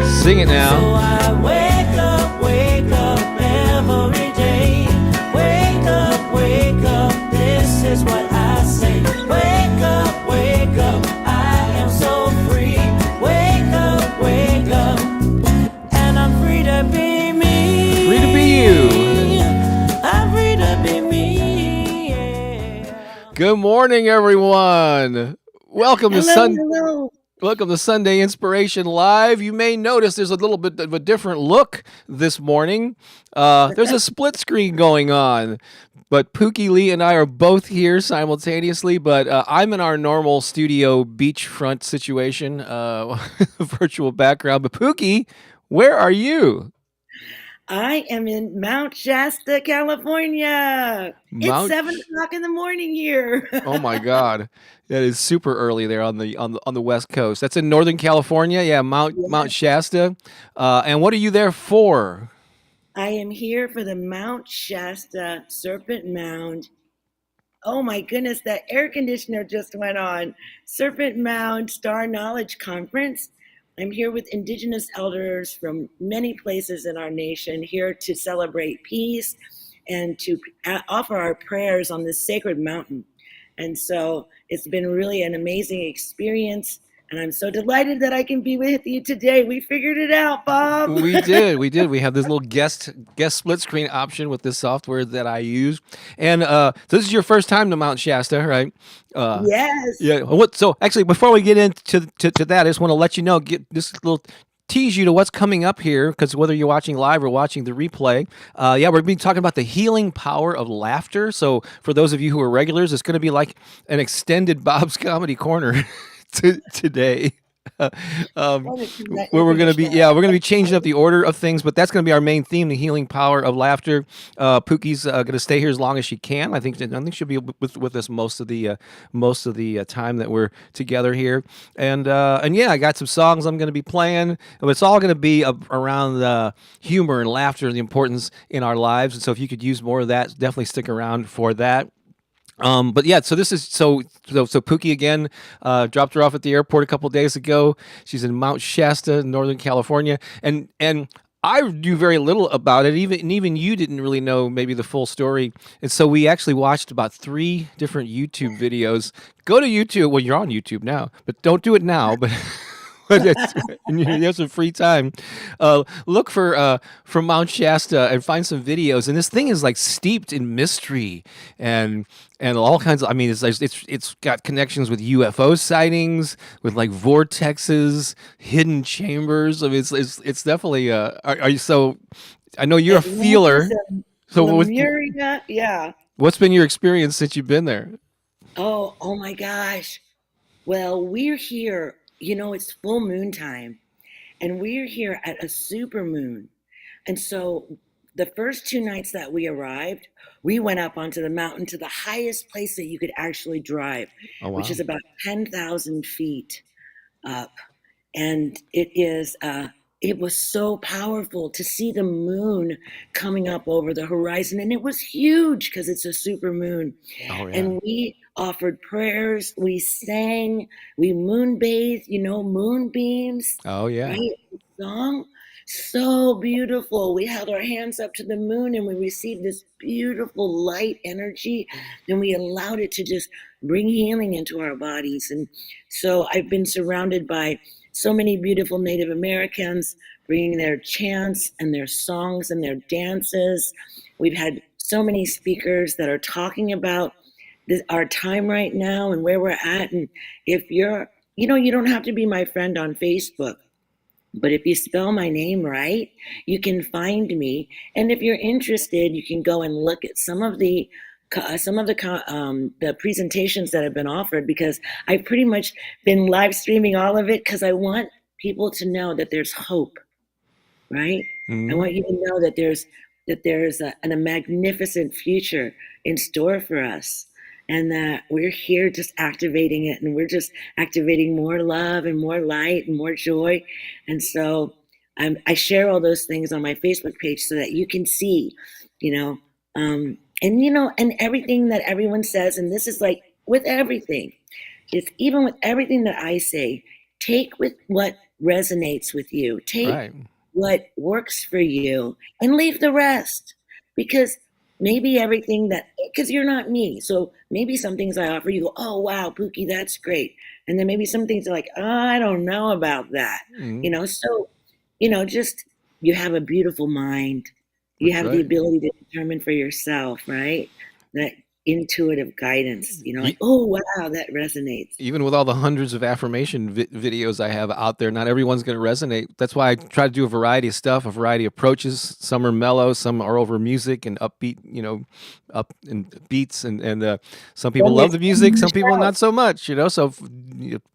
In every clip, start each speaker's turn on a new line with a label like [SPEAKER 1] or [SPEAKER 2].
[SPEAKER 1] Sing it now.
[SPEAKER 2] So I wake up every day. Wake up, this is what I say. Wake up, I am so free. Wake up, and I'm free to be me.
[SPEAKER 1] Free to be you.
[SPEAKER 2] I'm free to be me. Yeah.
[SPEAKER 1] Good morning, everyone. Welcome to
[SPEAKER 3] Hello.
[SPEAKER 1] Welcome to Sunday Inspiration Live. You may notice there's a little bit of a different look this morning. There's a split screen going on, but Pooki, Lee, and I are both here simultaneously, but I'm in our normal studio beachfront situation, virtual background. But Pooki, where are you?
[SPEAKER 3] I am in Mount Shasta, California. It's
[SPEAKER 1] Mount
[SPEAKER 3] 7 o'clock in the morning here.
[SPEAKER 1] Oh my God, that is super early there on the West Coast. That's in Northern California. Yeah, Mount Shasta. And what are you there for?
[SPEAKER 3] I am here for the Mount Shasta Serpent Mound. Oh my goodness, that air conditioner just went on. Serpent Mound Star Knowledge Conference. I'm here with Indigenous elders from many places in our nation, here to celebrate peace and to offer our prayers on this sacred mountain. And so it's been really an amazing experience. And I'm so delighted that I can be with you today. We figured it out, Bob.
[SPEAKER 1] We did. We have this little guest split screen option with this software that I use. And this is your first time to Mount Shasta, right?
[SPEAKER 3] Yes.
[SPEAKER 1] Yeah. So actually, before we get into that, I just want to let you know, get this little tease you to what's coming up here, because whether you're watching live or watching the replay, we're going to be talking about the healing power of laughter. So for those of you who are regulars, it's going to be like an extended Bob's Comedy Corner today. Where we're going to be changing up the order of things, but that's going to be our main theme: the healing power of laughter. Pooki's going to stay here as long as she can. I think she'll be with us most of the time that we're together here. And yeah, I got some songs I'm going to be playing, but it's all going to be around humor and laughter and the importance in our lives. And so if you could use more of that, definitely stick around for that. But yeah, so this is so Pooki again dropped her off at the airport a couple of days ago. She's in Mount Shasta, Northern California, and I knew very little about it. Even you didn't really know maybe the full story. And so we actually watched about 3 different YouTube videos. Go to YouTube. Well, you're on YouTube now, but don't do it now. But and you have some free time. Look for Mount Shasta and find some videos. And this thing is like steeped in mystery and all kinds of. I mean, it's got connections with UFO sightings, with like vortexes, hidden chambers. I mean, it's definitely. Are you so? I know you're a feeler. So
[SPEAKER 3] Lemuria, yeah.
[SPEAKER 1] What's been your experience since you've been there?
[SPEAKER 3] Oh my gosh. Well, we're here. You know, it's full moon time, and we're here at a super moon. And so the first 2 nights that we arrived, we went up onto the mountain to the highest place that you could actually drive,
[SPEAKER 1] Oh, wow.
[SPEAKER 3] which is about 10,000 feet up. And it was so powerful to see the moon coming up over the horizon. And it was huge because it's a super moon.
[SPEAKER 1] Oh, yeah.
[SPEAKER 3] And we offered prayers, we sang, we moonbathed, moonbeams.
[SPEAKER 1] Oh, yeah.
[SPEAKER 3] Right? The song, so beautiful. We held our hands up to the moon and we received this beautiful light energy, and we allowed it to just bring healing into our bodies. And so I've been surrounded by so many beautiful Native Americans bringing their chants and their songs and their dances. We've had so many speakers that are talking about our time right now and where we're at. And if you're, you don't have to be my friend on Facebook, but if you spell my name right, you can find me. And if you're interested, you can go and look at some of the presentations that have been offered, because I've pretty much been live streaming all of it because I want people to know that there's hope, right?
[SPEAKER 1] Mhm.
[SPEAKER 3] I want you to know that there's a magnificent future in store for us, and that we're here just activating it, and we're just activating more love and more light and more joy. And so I share all those things on my Facebook page so that you can see, and everything that everyone says. And this is like with everything, it's even with everything that I say, take with what resonates with you. Take
[SPEAKER 1] Right.
[SPEAKER 3] what works for you and leave the rest. Because maybe everything that, because you're not me. So maybe some things I offer you go, oh, wow, Pookie, that's great. And then maybe some things are like, oh, I don't know about that.
[SPEAKER 1] Mhm.
[SPEAKER 3] So, just you have a beautiful mind. You
[SPEAKER 1] That's
[SPEAKER 3] have the
[SPEAKER 1] right.
[SPEAKER 3] ability to determine for yourself, right? That intuitive guidance, like,
[SPEAKER 1] E
[SPEAKER 3] oh, wow, that resonates.
[SPEAKER 1] Even with all the hundreds of affirmation videos I have out there, not everyone's going to resonate. That's why I try to do a variety of stuff, a variety of approaches. Some are mellow, some are over music and upbeat, up and beats, and some people
[SPEAKER 3] Then you're
[SPEAKER 1] love the music,
[SPEAKER 3] sending the
[SPEAKER 1] some people
[SPEAKER 3] show.
[SPEAKER 1] not so much. So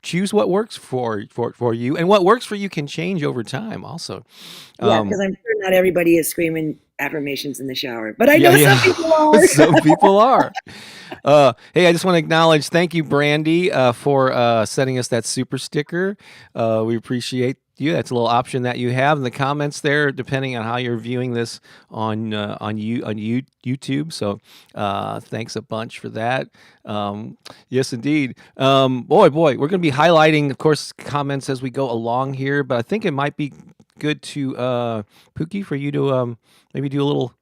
[SPEAKER 1] choose what works for you, and what works for you can change over time. Also,
[SPEAKER 3] Yeah, because I'm sure not everybody is screaming affirmations in the shower, but I
[SPEAKER 1] yeah,
[SPEAKER 3] know some
[SPEAKER 1] yeah,
[SPEAKER 3] people are.
[SPEAKER 1] some people are. Hey, I just want to acknowledge, thank you, Brandy, for sending us that super sticker. We appreciate you. That's a little option that you have in the comments there, depending on how you're viewing this on YouTube. So, thanks a bunch for that. Yes, indeed. Boy, we're going to be highlighting, of course, comments as we go along here, but I think it might be good to Pookie, for you to maybe do a little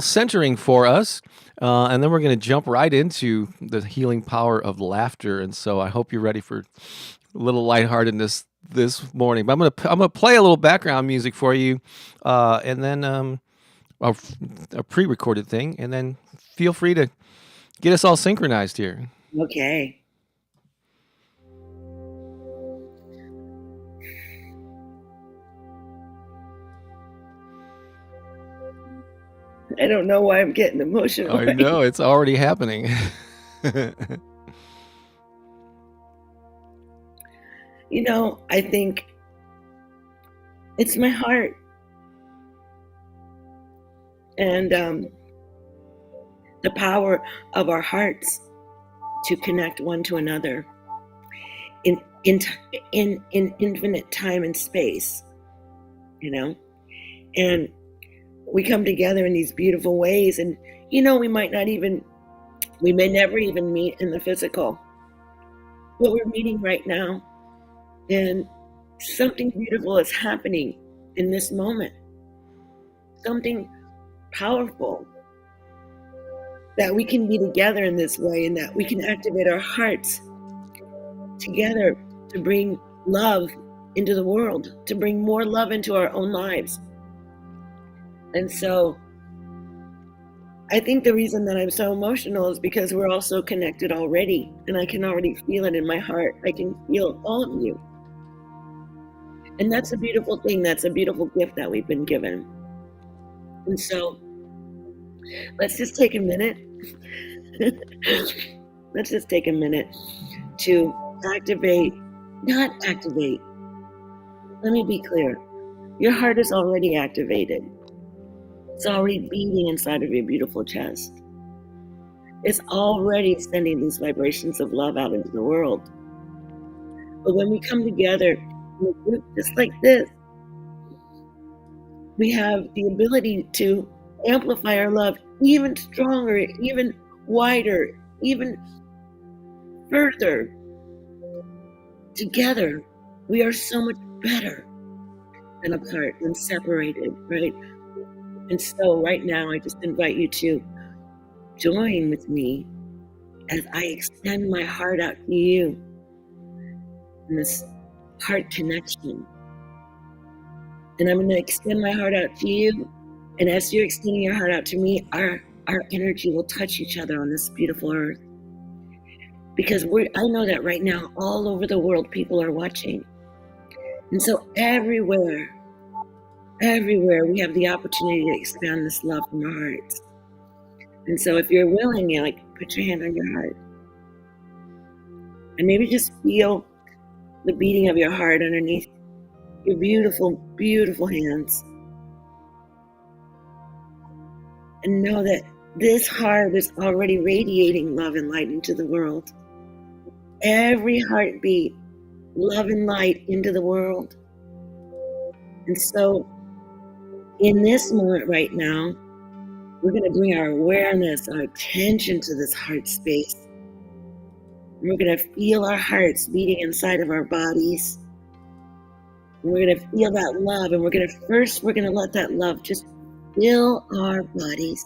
[SPEAKER 1] centering for us, and then we're going to jump right into the healing power of laughter. And so I hope you're ready for a little lightheartedness this morning. But I'm gonna play a little background music for you, and then a pre-recorded thing, and then feel free to get us all synchronized here.
[SPEAKER 3] Okay. I don't know why I'm getting emotional.
[SPEAKER 1] I know it's already happening.
[SPEAKER 3] I think it's my heart. And the power of our hearts to connect one to another in infinite time and space, and we come together in these beautiful ways. And we may never even meet in the physical, but we're meeting right now, and something beautiful is happening in this moment, something powerful, that we can be together in this way, and that we can activate our hearts together to bring love into the world, to bring more love into our own lives. And so I think the reason that I'm so emotional is because we're all so connected already, and I can already feel it in my heart. I can feel all of you. And that's a beautiful thing. That's a beautiful gift that we've been given. And so let's just take a minute. Let's just take a minute to not activate. Let me be clear. Your heart is already activated. It's already beating inside of your beautiful chest. It's already sending these vibrations of love out into the world. But when we come together in a group just like this, we have the ability to amplify our love even stronger, even wider, even further. Together, we are so much better than apart, than separated, right? And so right now, I just invite you to join with me as I extend my heart out to you in this heart connection. And I'm going to extend my heart out to you. And as you're extending your heart out to me, our energy will touch each other on this beautiful earth. Because I know that right now, all over the world, people are watching. And so everywhere, we have the opportunity to expand this love from our hearts. And so if you're willing, put your hand on your heart. And maybe just feel the beating of your heart underneath your beautiful, beautiful hands. And know that this heart is already radiating love and light into the world. Every heartbeat, love and light into the world. And so in this moment right now, we're going to bring our awareness, our attention to this heart space. And we're going to feel our hearts beating inside of our bodies. And we're going to feel that love. And we're going to let that love just fill our bodies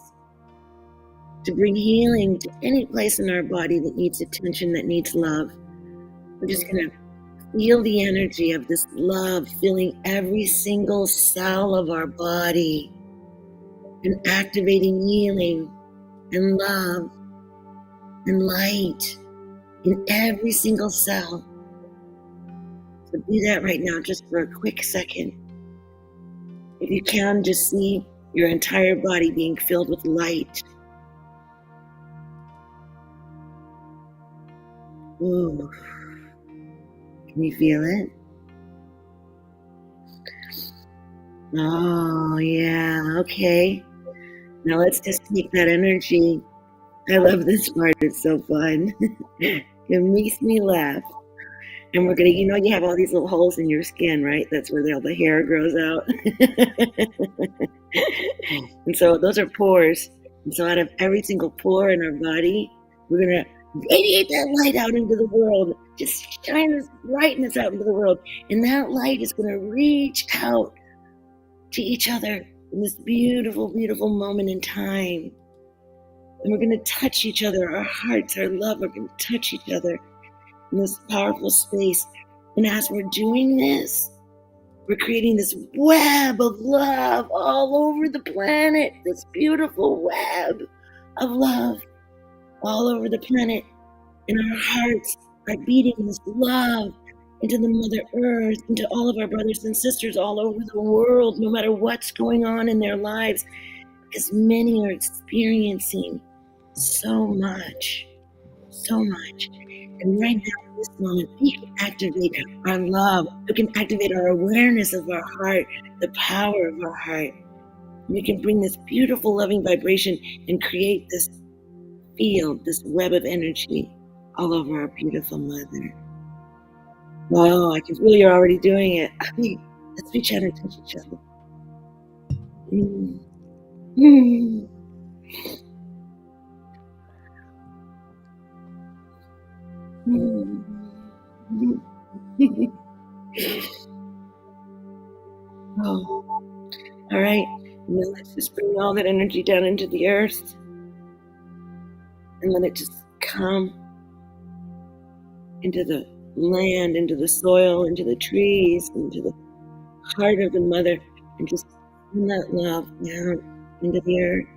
[SPEAKER 3] to bring healing to any place in our body that needs attention, that needs love. We're just going to feel the energy of this love filling every single cell of our body and activating healing and love and light in every single cell. So do that right now, just for a quick second. If you can, just see your entire body being filled with light. Ooh. Can you feel it? Oh, yeah, okay. Now let's just take that energy. I love this part, it's so fun. It makes me laugh. And we're gonna, you have all these little holes in your skin, right? That's where all the hair grows out. And so those are pores. And so out of every single pore in our body, we're gonna radiate that light out into the world. Just shine this brightness out into the world. And that light is gonna reach out to each other in this beautiful, beautiful moment in time. And we're gonna touch each other. Our hearts, our love are gonna touch each other in this powerful space. And as we're doing this, we're creating this web of love all over the planet, this beautiful web of love all over the planet. And our hearts are beating this love into the Mother Earth, into all of our brothers and sisters all over the world, no matter what's going on in their lives, because many are experiencing so much. And right now, in this moment, we can activate our love. We can activate our awareness of our heart, the power of our heart. We can bring this beautiful, loving vibration and create this field, this web of energy all over our beautiful mother. Wow, I can feel you're already doing it. Let's reach out and touch each other. Oh, all right. Now let's just bring all that energy down into the earth and let it just come into the land, into the soil, into the trees, into the heart of the mother, and just send that love down into the earth.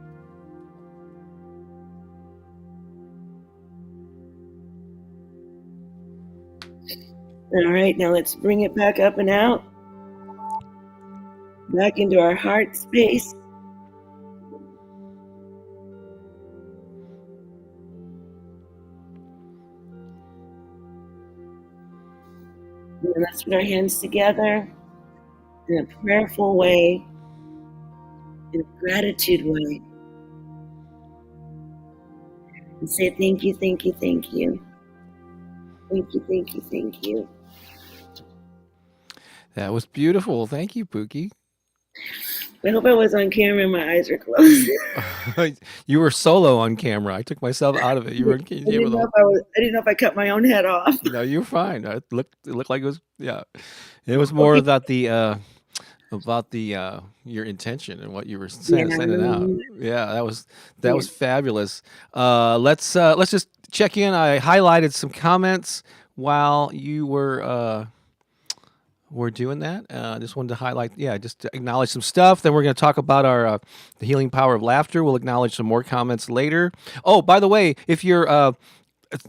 [SPEAKER 3] All right, now let's bring it back up and out, back into our heart space. And let's put our hands together in a prayerful way, in a gratitude way, and say thank you, thank you, thank you. Thank you, thank you, thank you.
[SPEAKER 1] That was beautiful. Thank you, Pooki.
[SPEAKER 3] I hope I was on camera and my eyes are closed.
[SPEAKER 1] You were solo on camera. I took myself out of it. You were.
[SPEAKER 3] I didn't know if I cut my own head off.
[SPEAKER 1] No, you were fine. It looked like it was. Yeah, it was more about the your intention and what you were sending out. Yeah, that was fabulous. Let's just check in. I highlighted some comments while you were doing that. Just wanted to highlight, just to acknowledge some stuff. Then we're going to talk about our the healing power of laughter. We'll acknowledge some more comments later. Oh, by the way, if you're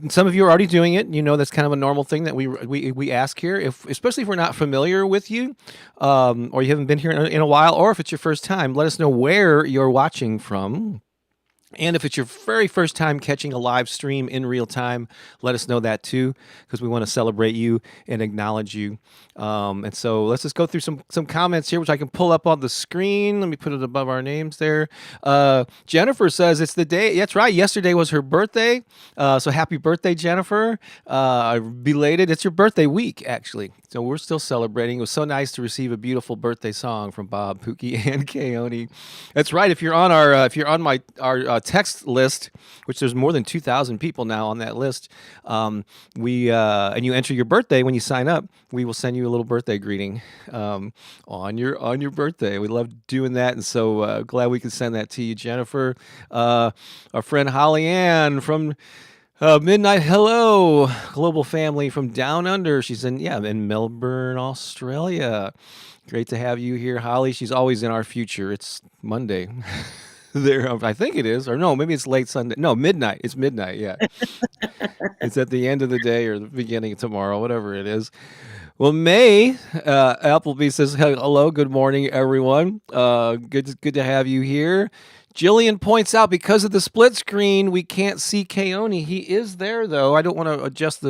[SPEAKER 1] some of you are already doing it. That's kind of a normal thing that we ask here. Especially if we're not familiar with you, or you haven't been here in a while, or if it's your first time, let us know where you're watching from. And if it's your very first time catching a live stream in real time, let us know that too, because we want to celebrate you and acknowledge you. And so let's just go through some comments here, which I can pull up on the screen. Let me put it above our names there. Jennifer says it's the day. That's right. Yesterday was her birthday. So happy birthday, Jennifer. Belated. It's your birthday week, actually. So we're still celebrating. It was so nice to receive a beautiful birthday song from Bob, Pooki, and Keone. That's right. If you're on our text list, which there's more than 2,000 people now on that list. We and you enter your birthday when you sign up. We will send you a little birthday greeting on your birthday. We love doing that, and so glad we could send that to you, Jennifer. Our friend Holly Ann from Midnight Hello, global family from down under. She's in Melbourne, Australia. Great to have you here, Holly. She's always in our future. It's Monday. There, I think it is, or no, maybe it's late Sunday. No, midnight. It's midnight. Yeah, it's at the end of the day or the beginning of tomorrow, whatever it is. Well, May Appleby says hello. Good morning, everyone. Good to have you here. Jillian points out because of the split screen, we can't see Keone. He is there though. I don't want to adjust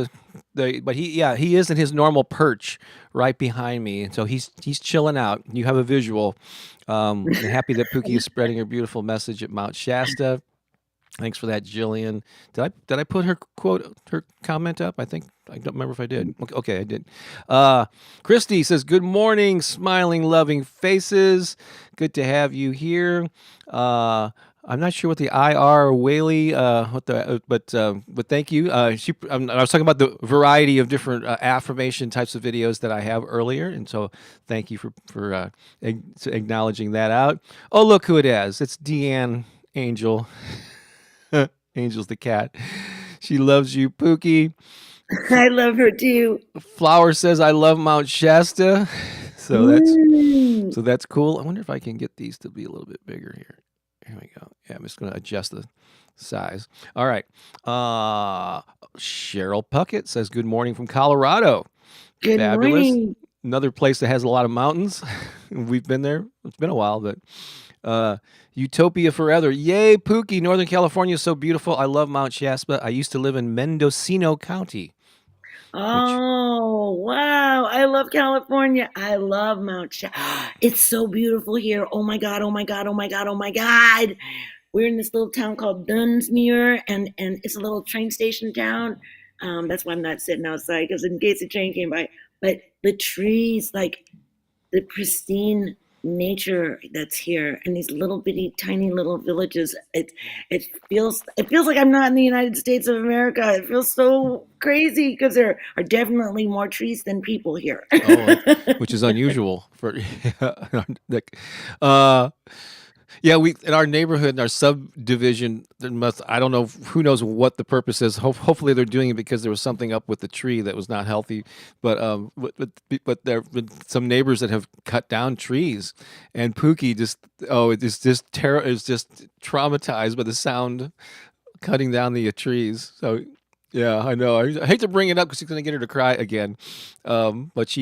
[SPEAKER 1] but he is in his normal perch right behind me. So he's chilling out. You have a visual. I'm happy that Pooki is spreading her beautiful message at Mount Shasta. Thanks for that, Jillian. Did I put her comment up? I don't remember if I did. Okay, I did. Christy says, "Good morning, smiling, loving faces. Good to have you here." I'm not sure what the IR Whaley, but thank you. I was talking about the variety of different affirmation types of videos that I have earlier, and so thank you for acknowledging that out. Oh, look who it is! It's Deanne Angel. Angel's the cat. She loves you, Pooki.
[SPEAKER 3] I love her too.
[SPEAKER 1] Flower says, "I love Mount Shasta." So that's cool. I wonder if I can get these to be a little bit bigger here. Here we go. Yeah, I'm just going to adjust the size. All right. Cheryl Puckett says, "Good morning from Colorado."
[SPEAKER 3] Good
[SPEAKER 1] Fabulous.
[SPEAKER 3] morning.
[SPEAKER 1] Another place that has a lot of mountains. We've been there. It's been a while, but Utopia Forever. Yay, Pooki. Northern California is so beautiful. I love Mount Shasta. I used to live in Mendocino County.
[SPEAKER 3] Oh, wow. I love California. I love Mount Shasta. It's so beautiful here. Oh my God, oh my God, oh my God, oh my God. We're in this little town called Dunsmuir, and it's a little train station town. That's why I'm not sitting outside, because in case the train came by. But the trees, like the pristine nature that's here, and these little bitty tiny little villages, it feels like I'm not in the United States of America. It feels so crazy because there are definitely more trees than people here.
[SPEAKER 1] Which is unusual for we in our neighborhood, in our subdivision, I don't know, who knows what the purpose is. Hopefully they're doing it because there was something up with the tree that was not healthy. But there have been some neighbors that have cut down trees, and Pooki is just traumatized by the sound cutting down the trees. So yeah, I know. I hate to bring it up because she's going to get her to cry again. But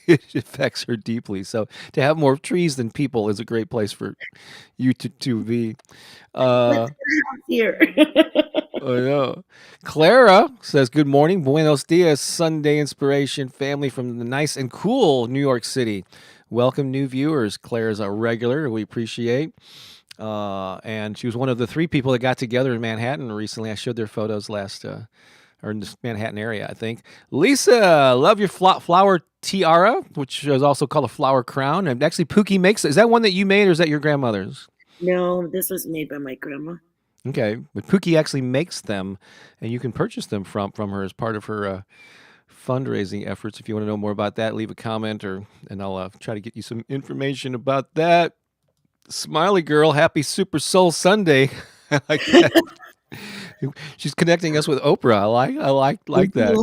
[SPEAKER 1] it affects her deeply. So to have more trees than people is a great place for you to be.
[SPEAKER 3] Here.
[SPEAKER 1] I know. Clara says, "Good morning. Buenos dias, Sunday Inspiration family from the nice and cool New York City. Welcome new viewers." Clara's a regular. We appreciate. And she was one of the 3 people that got together in Manhattan recently. I showed their photos or in the Manhattan area, I think. Lisa, love your flower tiara, which is also called a flower crown. And actually, Pooki makes it. Is that one that you made, or is that your grandmother's?
[SPEAKER 3] No, this was made by my grandma.
[SPEAKER 1] Okay, but Pooki actually makes them, and you can purchase them from her as part of her fundraising efforts. If you want to know more about that, leave a comment, and I'll try to get you some information about that. Smiley girl, happy Super Soul Sunday. I like that. She's connecting us with Oprah. I like that.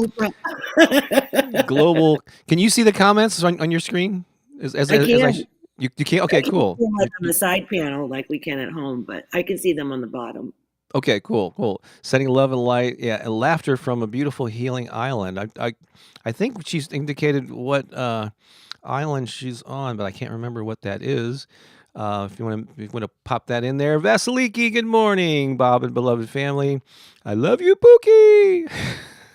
[SPEAKER 1] Global. Can you see the comments on your screen? You can't. Okay, cool.
[SPEAKER 3] Like on the side panel, like we can at home, but I can see them on the bottom.
[SPEAKER 1] Okay, cool. Sending love and light, and laughter from a beautiful healing island. I think she's indicated what island she's on, but I can't remember what that is. If you want to pop that in there. Vasiliki, good morning, Bob and beloved family. I love you, Pooki.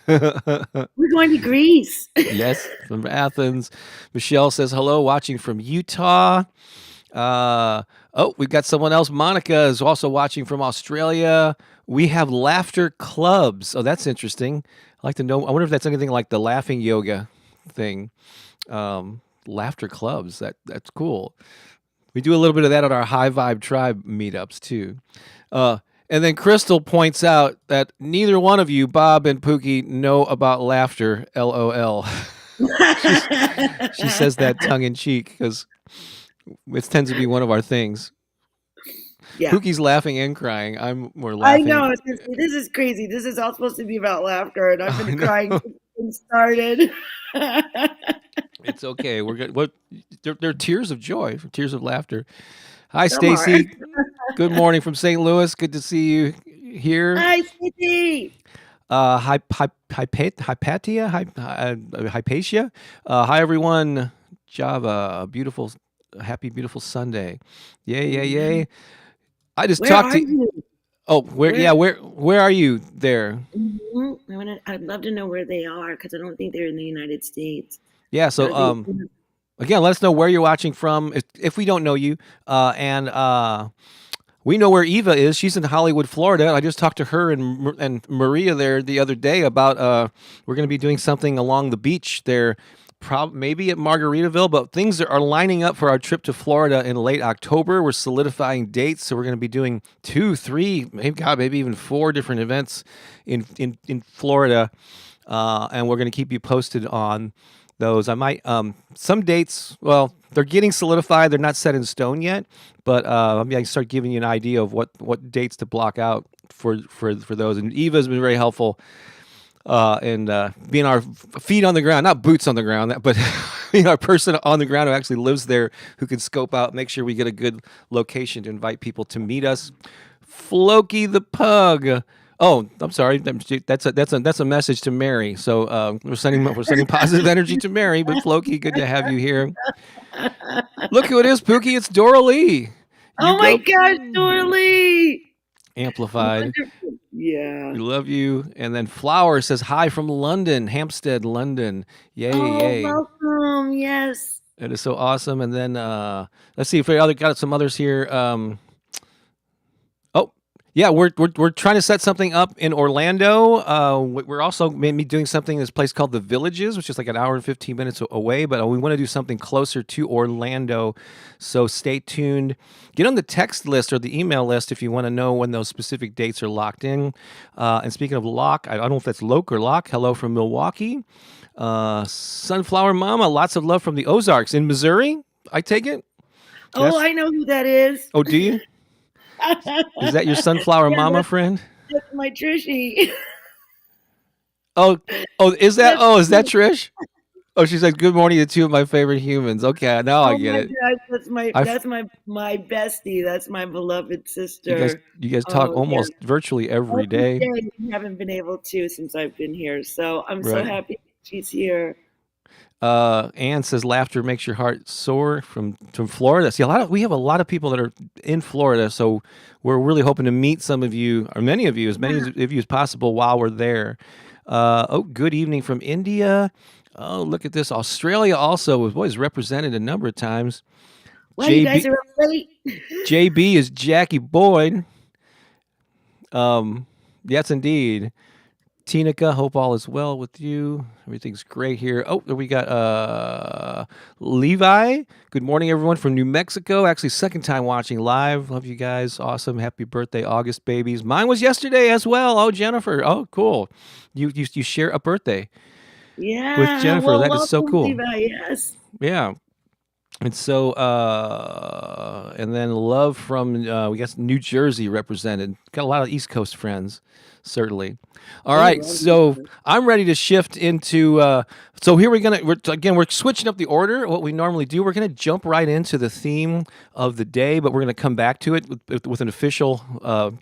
[SPEAKER 3] We're going to Greece.
[SPEAKER 1] Yes, from Athens. Michelle says hello, watching from Utah. We've got someone else. Monica is also watching from Australia. We have laughter clubs. Oh, that's interesting. I'd like to know. I wonder if that's anything like the laughing yoga thing. Laughter clubs. That's cool. We do a little bit of that at our High Vibe Tribe meetups too. Uh, and then Crystal points out that neither one of you, Bob and Pookie, know about laughter. LOL. She's, she says that tongue in cheek because it tends to be one of our things.
[SPEAKER 3] Yeah.
[SPEAKER 1] Pookie's laughing and crying. I'm more
[SPEAKER 3] I know.
[SPEAKER 1] laughing.
[SPEAKER 3] This is crazy. This is all supposed to be about laughter, and I've
[SPEAKER 1] I
[SPEAKER 3] been crying
[SPEAKER 1] know.
[SPEAKER 3] since it started.
[SPEAKER 1] It's okay. We're good. What? They're tears of joy, tears of laughter. Hi,
[SPEAKER 3] Some are.
[SPEAKER 1] Stacy. Good morning from St. Louis. Good to see you here.
[SPEAKER 3] Hi, City.
[SPEAKER 1] Hypatia, Hypatia. Hi, everyone. Java, a beautiful, happy, beautiful Sunday. Yay, yay, yay. I just
[SPEAKER 3] Where
[SPEAKER 1] talked
[SPEAKER 3] are
[SPEAKER 1] to.
[SPEAKER 3] you?
[SPEAKER 1] Oh, where?
[SPEAKER 3] Where?
[SPEAKER 1] Yeah, where are you there?
[SPEAKER 3] I'd love to know where they are because I don't think they're in the United States.
[SPEAKER 1] Yeah. So,
[SPEAKER 3] They,
[SPEAKER 1] again, let us know where you're watching from if we don't know you. And we know where Eva is. She's in Hollywood, Florida. I just talked to her and Maria there the other day about we're going to be doing something along the beach there, maybe at Margaritaville. But things are lining up for our trip to Florida in late October. We're solidifying dates, so we're going to be doing 2, 3, maybe even 4 different events in Florida, and we're going to keep you posted on those. I might some dates. Well, they're getting solidified. They're not set in stone yet, but I can start giving you an idea of what dates to block out for those. And Eva's been very helpful in being our feet on the ground, not boots on the ground, but being our person on the ground who actually lives there, who can scope out, make sure we get a good location to invite people to meet us. Floki the pug. Oh, I'm sorry. That's a message to Mary. So we're sending positive energy to Mary. But Floki, good to have you here. Look who it is, Pookie. It's Dora Lee.
[SPEAKER 3] oh my gosh, Dorley!
[SPEAKER 1] Amplified.
[SPEAKER 3] Wonderful. Yeah.
[SPEAKER 1] We love you. And then Flower says hi from London, Hampstead, London. Yay,
[SPEAKER 3] Oh,
[SPEAKER 1] yay.
[SPEAKER 3] welcome. Yes.
[SPEAKER 1] It is so awesome. And then let's see if we got some others here. Yeah, we're trying to set something up in Orlando. We're also maybe doing something in this place called The Villages, which is like an hour and 15 minutes away. But we want to do something closer to Orlando, so stay tuned. Get on the text list or the email list if you want to know when those specific dates are locked in. And speaking of lock, I don't know if that's Loke or Lock. Hello from Milwaukee. Sunflower Mama, lots of love from the Ozarks in Missouri. I take it.
[SPEAKER 3] Oh, I know who that is.
[SPEAKER 1] Oh, do you? Is that your sunflower mama friend?
[SPEAKER 3] That's my Trishy.
[SPEAKER 1] Oh, is that? Oh, is that Trish? Oh, she said, "Good morning to 2 of my favorite humans." Okay, now I get it.
[SPEAKER 3] Gosh, that's my bestie. That's my beloved sister.
[SPEAKER 1] You guys talk almost virtually every day.
[SPEAKER 3] We haven't been able to since I've been here, so I'm so happy she's here.
[SPEAKER 1] Anne says laughter makes your heart soar from Florida. See, we have a lot of people that are in Florida, so we're really hoping to meet some of you, or many of you, as many of you as possible while we're there. Good evening from India. Oh, look at this. Australia also is represented a number of times.
[SPEAKER 3] Wow, you guys are late.
[SPEAKER 1] JB is Jackie Boyd. Yes, indeed. Tinica, hope all is well with you. Everything's great here. Oh, we got Levi. Good morning, everyone from New Mexico. Actually, second time watching live. Love you guys. Awesome. Happy birthday, August babies. Mine was yesterday as well. Oh, Jennifer. Oh, cool. You share a birthday.
[SPEAKER 3] Yeah.
[SPEAKER 1] With Jennifer.
[SPEAKER 3] Well,
[SPEAKER 1] that is so cool.
[SPEAKER 3] Levi, yes.
[SPEAKER 1] Yeah. And so, and then love from, we got New Jersey represented. Got a lot of East Coast friends, certainly. All right, so I'm ready to shift into, so here we're switching up the order, what we normally do. We're going to jump right into the theme of the day, but we're going to come back to it with an official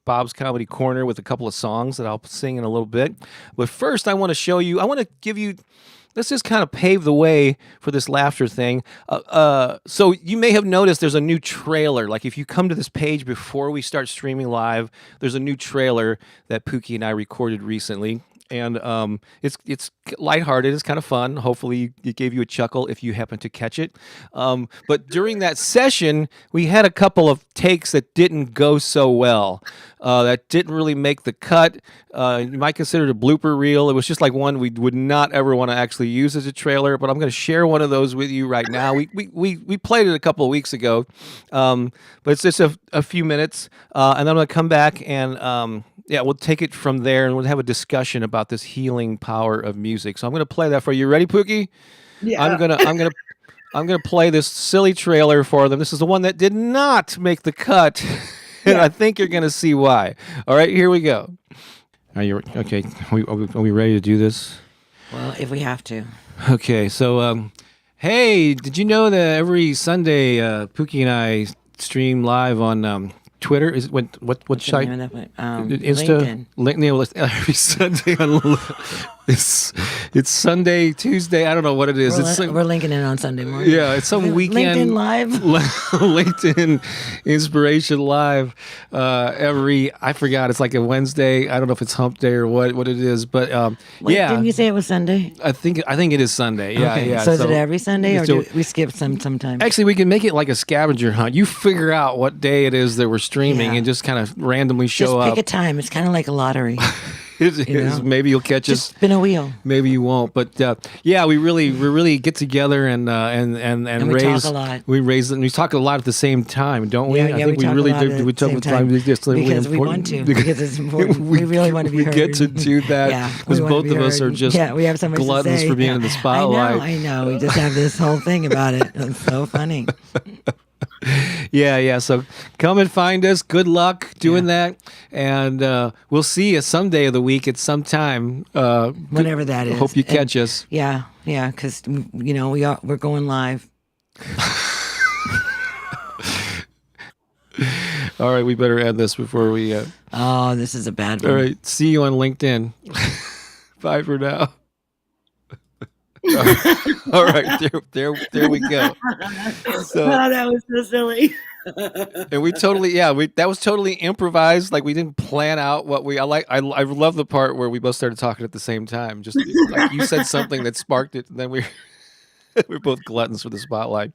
[SPEAKER 1] Bob's Comedy Corner with a couple of songs that I'll sing in a little bit. But first, I want to give you, let's just kind of pave the way for this laughter thing. So you may have noticed there's a new trailer. Like if you come to this page before we start streaming live, there's a new trailer that Pookie and I recorded recently. and it's lighthearted. It's kind of fun. Hopefully, it gave you a chuckle if you happen to catch it. But during that session, we had a couple of takes that didn't go so well. That didn't really make the cut. You might consider it a blooper reel. It was just like one we would not ever want to actually use as a trailer. But I'm going to share one of those with you right now. We played it a couple of weeks ago, but it's just a few minutes, and then I'm going to come back and. Yeah, we'll take it from there, and we'll have a discussion about this healing power of music. So I'm going to play that for you. Ready, Pookie?
[SPEAKER 3] Yeah.
[SPEAKER 1] I'm gonna play this silly trailer for them. This is the one that did not make the cut, and I think you're going to see why. All right, here we go. Are you okay? Are we ready to do this?
[SPEAKER 3] Well, if we have to.
[SPEAKER 1] Okay, so hey, did you know that every Sunday Pookie and I stream live on Twitter? Is it what site? Insta, LinkedIn. Every Sunday on it's Sunday, Tuesday. I don't know what it is.
[SPEAKER 3] We're linking in on Sunday morning.
[SPEAKER 1] Yeah, it's some weekend
[SPEAKER 3] LinkedIn Live.
[SPEAKER 1] LinkedIn Inspiration Live. I forgot. It's like a Wednesday. I don't know if it's Hump Day or what it is, but
[SPEAKER 3] Wait,
[SPEAKER 1] yeah.
[SPEAKER 3] Didn't you say it was Sunday?
[SPEAKER 1] I think it is Sunday. Yeah,
[SPEAKER 3] Okay.
[SPEAKER 1] yeah.
[SPEAKER 3] So is it every Sunday, or do we skip sometimes?
[SPEAKER 1] Actually, we can make it like a scavenger hunt. You figure out what day it is that we're streaming, and just kind of randomly show up.
[SPEAKER 3] Just pick a time. It's kind of like a lottery.
[SPEAKER 1] It is. Maybe you'll catch us.
[SPEAKER 3] Just spin a wheel.
[SPEAKER 1] Maybe you won't. But yeah, we really get together and
[SPEAKER 3] we
[SPEAKER 1] raise.
[SPEAKER 3] Talk a lot.
[SPEAKER 1] We raise and we talk a lot at the same time, don't we?
[SPEAKER 3] Yeah,
[SPEAKER 1] I think
[SPEAKER 3] we really
[SPEAKER 1] do. We talk at the same time
[SPEAKER 3] because we want to. Because it's important. We really want to be heard.
[SPEAKER 1] We get to do that because both of us are just
[SPEAKER 3] we have so much
[SPEAKER 1] gluttons
[SPEAKER 3] to say.
[SPEAKER 1] for being in the spotlight.
[SPEAKER 3] I know. We just have this whole thing about it. It's so funny.
[SPEAKER 1] Yeah. So come and find us. Good luck doing that, and we'll see you some day of the week at some time.
[SPEAKER 3] Whenever that is.
[SPEAKER 1] Hope you catch us.
[SPEAKER 3] Yeah, because we're going live.
[SPEAKER 1] All right, we better end this before we.
[SPEAKER 3] Oh, this is a bad one.
[SPEAKER 1] All right, see you on LinkedIn. Bye for now. All right, there we go. So,
[SPEAKER 3] that was so silly.
[SPEAKER 1] And we totally, that was totally improvised. Like we didn't plan out what I love the part where we both started talking at the same time. Just like you said something that sparked it, and then we're both gluttons for the spotlight.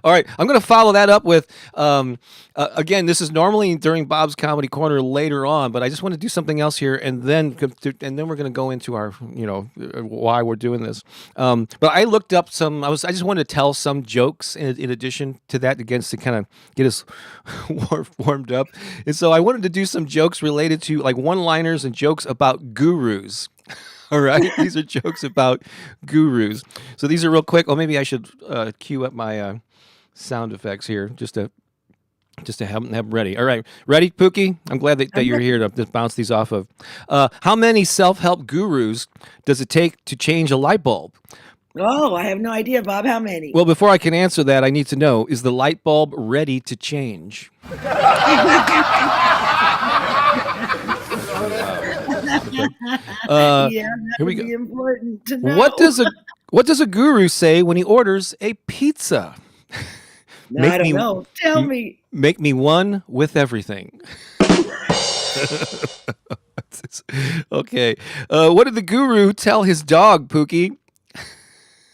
[SPEAKER 1] All right, I'm going to follow that up with, again, this is normally during Bob's Comedy Corner later on, but I just want to do something else here, and then we're going to go into our, why we're doing this. But I looked up I just wanted to tell some jokes in addition to that, again, to kind of get us warmed up. And so I wanted to do some jokes related to like one-liners and jokes about gurus. All right, these are jokes about gurus. So these are real quick. Oh, maybe I should cue up my sound effects here just to have them ready. All right, ready, Pookie? I'm glad that you're here to bounce these off of. How many self-help gurus does it take to change a light bulb?
[SPEAKER 3] Oh, I have no idea, Bob. How many?
[SPEAKER 1] Well, before I can answer that, I need to know, is the light bulb ready to change?
[SPEAKER 3] That would be important to know.
[SPEAKER 1] What does a guru say when he orders a pizza?
[SPEAKER 3] I don't know. Tell me.
[SPEAKER 1] Make me one with everything. Okay. What did the guru tell his dog, Pookie?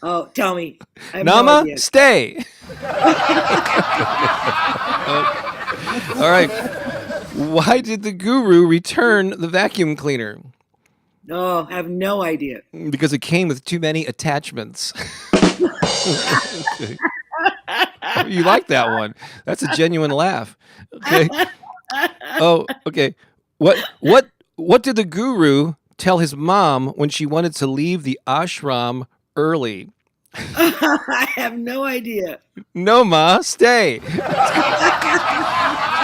[SPEAKER 3] Oh, tell me.
[SPEAKER 1] Nama, stay. All right. Why did the guru return the vacuum cleaner?
[SPEAKER 3] Oh, I have no idea.
[SPEAKER 1] Because it came with too many attachments. Okay. You like that one? That's a genuine laugh. Okay. Oh, okay. What did the guru tell his mom when she wanted to leave the ashram early?
[SPEAKER 3] I have no idea.
[SPEAKER 1] No, Ma, stay.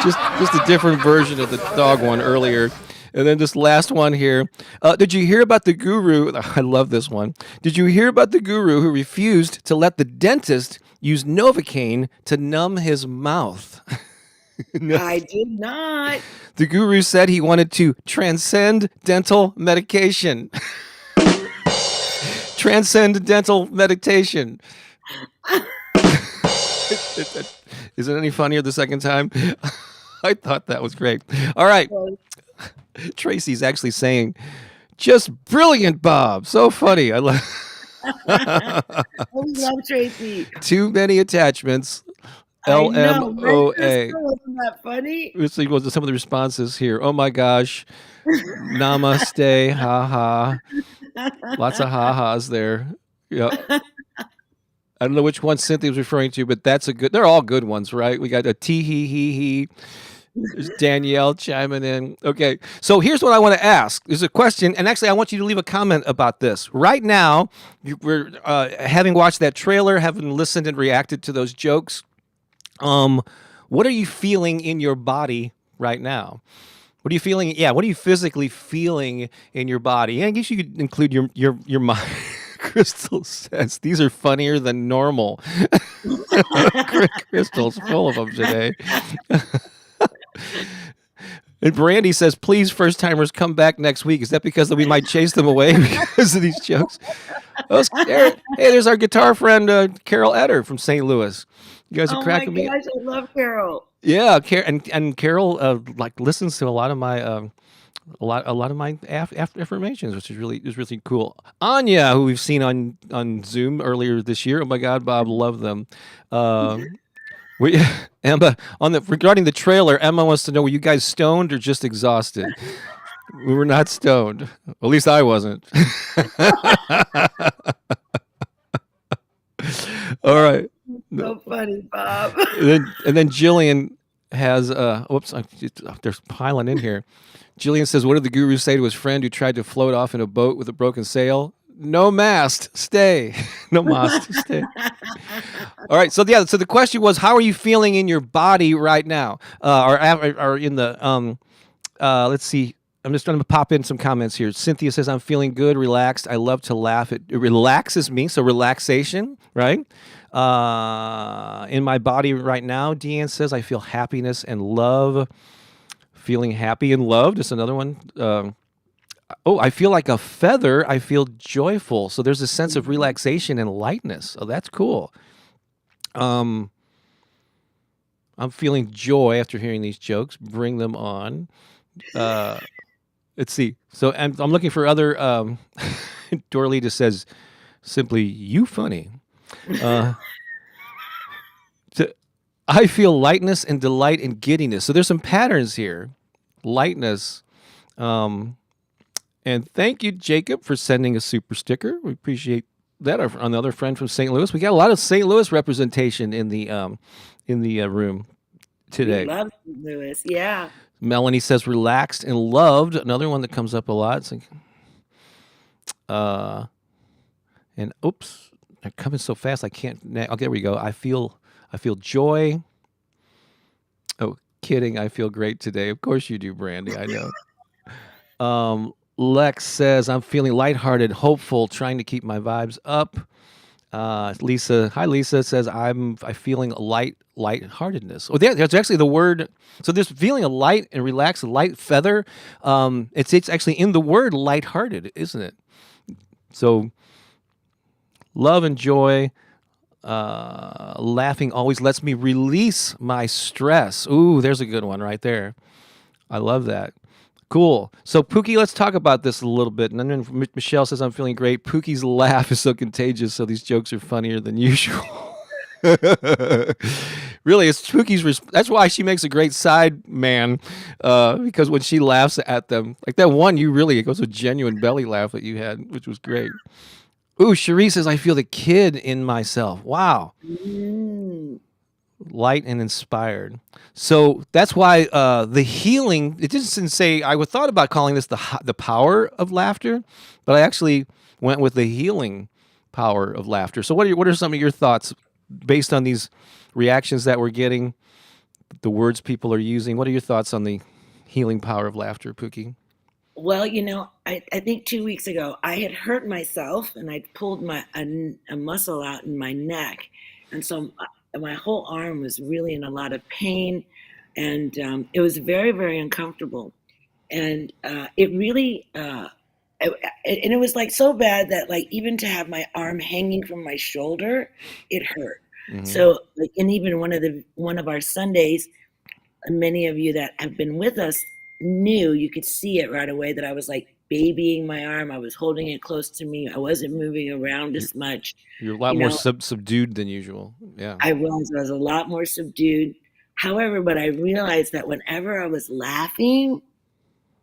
[SPEAKER 1] just a different version of the dog one earlier. And then this last one here. Did you hear about the guru? I love this one. Did you hear about the guru who refused to let the dentist use Novocaine to numb his mouth? No.
[SPEAKER 3] I did not.
[SPEAKER 1] The guru said he wanted to transcend dental medication. Transcendental meditation. Is it any funnier the second time? I thought that was great. All right. Tracy's actually saying, Just brilliant, Bob. So funny. I love
[SPEAKER 3] Oh, we love Tracy.
[SPEAKER 1] too many attachments.
[SPEAKER 3] I know, right,
[SPEAKER 1] LMOA.
[SPEAKER 3] Crystal? Wasn't that funny?
[SPEAKER 1] Let's see what some of the responses here. Oh my gosh. Namaste. Ha ha. Lots of ha ha's there. Yeah. I don't know which one Cynthia was referring to, but that's a good. They're all good ones, right? We got a tee hee hee hee. There's Danielle chiming in. Okay, so here's what I want to ask. There's a question, and actually, I want you to leave a comment about this right now. We're having watched that trailer, having listened and reacted to those jokes. What are you feeling in your body right now? What are you feeling? Yeah, what are you physically feeling in your body? And I guess you could include your mind. Crystal says these are funnier than normal. Crystal's full of them today. And Brandy says, please, first timers, come back next week. Is that because we might chase them away because of these jokes? Hey, there's our guitar friend, Carol Etter from St. Louis. You guys are cracking me.
[SPEAKER 3] Oh my gosh, I love Carol.
[SPEAKER 1] Yeah, and Carol like listens to a lot of my a lot of my affirmations, which is really cool. Anya, who we've seen on Zoom earlier this year. Oh my God, Bob, love them. We Emma regarding the trailer. Emma wants to know: were you guys stoned or just exhausted? We were not stoned. At least I wasn't. All right.
[SPEAKER 3] So funny, Bob.
[SPEAKER 1] And then Jillian has whoops, there's piling in here. Jillian says, what did the guru say to his friend who tried to float off in a boat with a broken sail? No mast, stay. No mast, stay. All right, so the question was, how are you feeling in your body right now? Or in the let's see. I'm just trying to pop in some comments here. Cynthia says, I'm feeling good, relaxed. I love to laugh. It relaxes me, so relaxation, right? In my body right now, Deanne says, I feel happiness and love. Feeling happy and loved is another one. I feel like a feather. I feel joyful. So there's a sense of relaxation and lightness. Oh, that's cool. I'm feeling joy after hearing these jokes. Bring them on. Let's see. So I'm looking for other. Dorley just says simply, you funny. I feel lightness and delight and giddiness. So there's some patterns here. Lightness. And thank you, Jacob, for sending a super sticker. We appreciate that. Another friend from St. Louis. We got a lot of St. Louis representation in the room today.
[SPEAKER 3] We love St. Louis, yeah.
[SPEAKER 1] Melanie says relaxed and loved. Another one that comes up a lot. It's like, and oops, they're coming so fast I can't. Okay, there we go. I feel joy. Oh, kidding. I feel great today. Of course you do, Brandy. I know. Lex says, I'm feeling lighthearted, hopeful, trying to keep my vibes up. Lisa, hi Lisa, says, I'm feeling lightheartedness. Oh, that's actually the word. So this feeling of light and relaxed, light feather. It's actually in the word lighthearted, isn't it? So love and joy. Laughing always lets me release my stress. Ooh, there's a good one right there. I love that. Cool. So Pooki, let's talk about this a little bit. And then Michelle says, I'm feeling great. Pookie's laugh is so contagious, so these jokes are funnier than usual. Really, it's Pookie's. That's why she makes a great side man, because when she laughs at them, like that one, it was a genuine belly laugh that you had, which was great. Ooh, Cherie says, I feel the kid in myself. Wow. Light and inspired. So that's why the healing, it didn't say, I would thought about calling this the power of laughter, but I actually went with the healing power of laughter. So what are some of your thoughts based on these reactions that we're getting, the words people are using? What are your thoughts on the healing power of laughter, Pooki?
[SPEAKER 3] Well, I think 2 weeks ago I had hurt myself and I'd pulled a muscle out in my neck. And so my whole arm was really in a lot of pain, and it was very, very uncomfortable. And it really, and it was like so bad that like even to have my arm hanging from my shoulder, it hurt. Mm-hmm. So like, and even one of our Sundays, many of you that have been with us knew, you could see it right away that I was like babying my arm. I was holding it close to me. I wasn't moving around
[SPEAKER 1] You're,
[SPEAKER 3] as much.
[SPEAKER 1] you're a lot
[SPEAKER 3] You
[SPEAKER 1] more
[SPEAKER 3] know,
[SPEAKER 1] subdued than usual. Yeah.
[SPEAKER 3] I was a lot more subdued. However, but I realized that whenever I was laughing,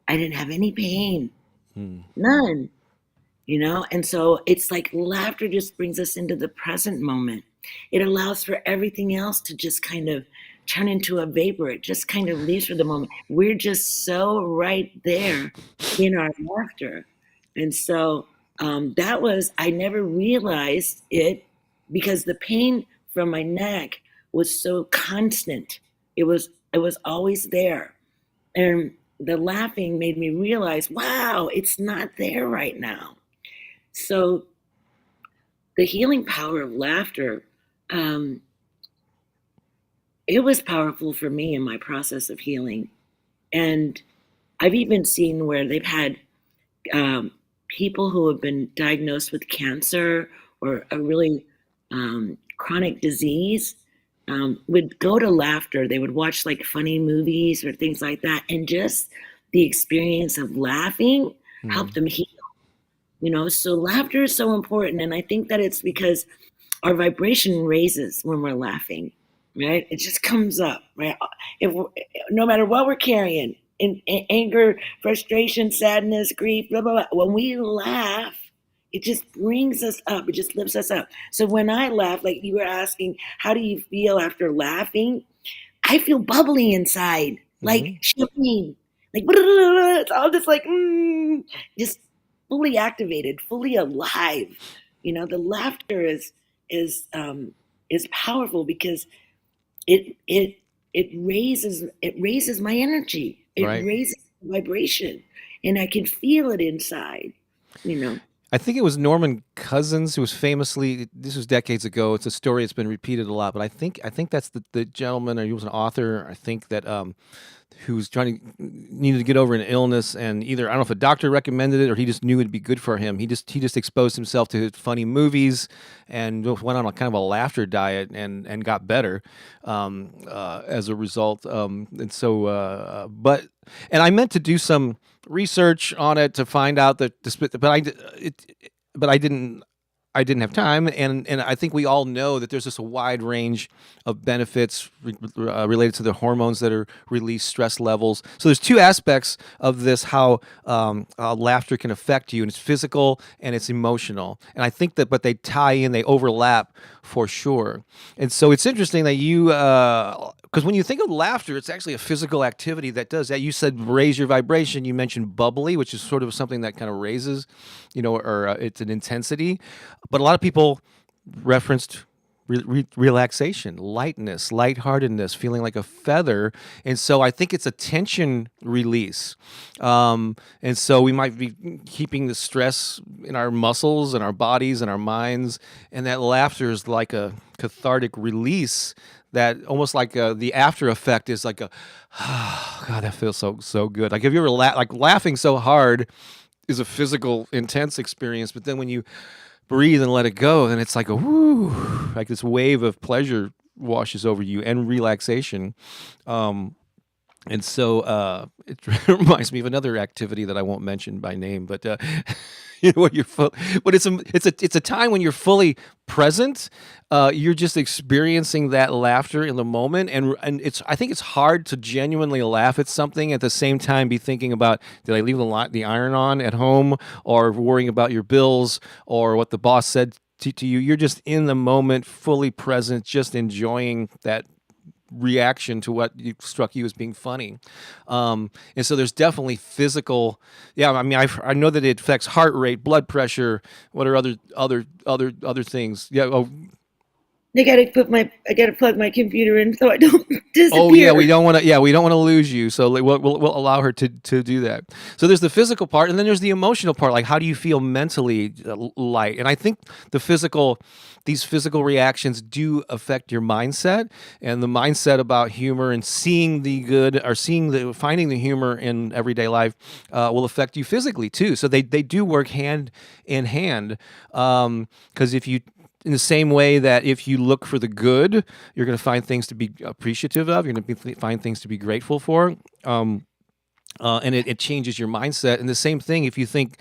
[SPEAKER 3] I didn't have any pain,
[SPEAKER 1] Hmm.
[SPEAKER 3] none. And so it's like laughter just brings us into the present moment. It allows for everything else to just kind of turn into a vapor. It just kind of leaves for the moment. We're just so right there in our laughter. And so that was, I never realized it because the pain from my neck was so constant. It was always there. And the laughing made me realize, wow, it's not there right now. So the healing power of laughter, um, it was powerful for me in my process of healing. And I've even seen where they've had um, people who have been diagnosed with cancer or a really chronic disease would go to laughter. They would watch like funny movies or things like that. And just the experience of laughing
[SPEAKER 1] Hmm.
[SPEAKER 3] helped them heal. So laughter is so important. And I think that it's because our vibration raises when we're laughing, right? It just comes up, right? If no matter what we're carrying, in anger, frustration, sadness, grief, blah blah blah, when we laugh, it just brings us up. It just lifts us up. So when I laugh, like you were asking, how do you feel after laughing? I feel bubbly inside, like
[SPEAKER 1] Hmm.
[SPEAKER 3] champagne, like it's all just like just fully activated, fully alive. The laughter is powerful because it raises my energy, it
[SPEAKER 1] Right.
[SPEAKER 3] raises the vibration, and I can feel it inside. You know.
[SPEAKER 1] I think it was Norman Cousins who was famously. This was decades ago. It's a story that's been repeated a lot, but I think that's the gentleman, or he was an author. I think that who was needed to get over an illness, and either I don't know if a doctor recommended it or he just knew it'd be good for him. He just exposed himself to funny movies and went on a kind of a laughter diet and got better as a result. And so, and I meant to do some research on it to find out that but I didn't have time, and I think we all know that there's just a wide range of benefits related to the hormones that are released, stress levels. So there's two aspects of this: how laughter can affect you, and it's physical and it's emotional. And I think that, but they tie in, they overlap for sure. And so it's interesting that you, because when you think of laughter, it's actually a physical activity that does that. You said raise your vibration. You mentioned bubbly, which is sort of something that kind of raises, or it's an intensity. But a lot of people referenced relaxation, lightness, lightheartedness, feeling like a feather. And so I think it's a tension release. And so we might be keeping the stress in our muscles and our bodies and our minds. And that laughter is like a cathartic release that almost like the after effect is like a, oh, God, that feels so good. Like, have you ever like laughing so hard is a physical intense experience, but then when you breathe and let it go, then it's like a whoo, like this wave of pleasure washes over you and relaxation. And so it reminds me of another activity that I won't mention by name, but when but it's a time when you're fully present. You're just experiencing that laughter in the moment, and I think it's hard to genuinely laugh at something at the same time be thinking about, did I leave the iron on at home, or worrying about your bills or what the boss said to you. You're just in the moment, fully present, just enjoying that reaction to what struck you as being funny. And so there's definitely physical. Yeah, I mean, I know that it affects heart rate, blood pressure. What are other things? Yeah.
[SPEAKER 3] I gotta plug my computer in so I don't
[SPEAKER 1] Oh yeah,
[SPEAKER 3] disappear.
[SPEAKER 1] we don't want to. Yeah, we don't want to lose you. So we'll allow her to do that. So there's the physical part, and then there's the emotional part. Like, how do you feel mentally light? And I think these physical reactions do affect your mindset, and the mindset about humor and seeing the good, or finding the humor in everyday life will affect you physically too. So they do work hand in hand. Because if you in the same way that if you look for the good, you're going to find things to be appreciative of. You're going to find things to be grateful for. and it changes your mindset. And the same thing, if you think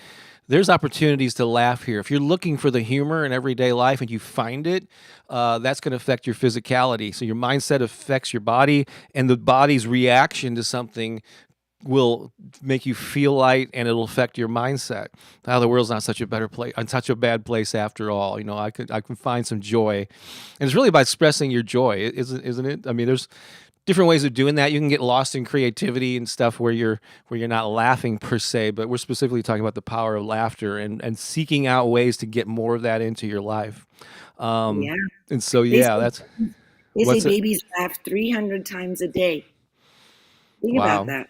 [SPEAKER 1] there's opportunities to laugh here, if you're looking for the humor in everyday life and you find it, that's going to affect your physicality. So your mindset affects your body, and the body's reaction to something will make you feel light, and it'll affect your mindset. Now the world's not such a better place, such a bad place after all. You know, I can find some joy, and it's really about expressing your joy, isn't it? I mean, there's different ways of doing that. You can get lost in creativity and stuff where you're not laughing per se, but we're specifically talking about the power of laughter and seeking out ways to get more of that into your life.
[SPEAKER 3] Yeah.
[SPEAKER 1] And so
[SPEAKER 3] They
[SPEAKER 1] yeah,
[SPEAKER 3] say,
[SPEAKER 1] that's
[SPEAKER 3] they say
[SPEAKER 1] what's it.
[SPEAKER 3] babies laugh 300 times a day. Think about
[SPEAKER 1] Wow.
[SPEAKER 3] that,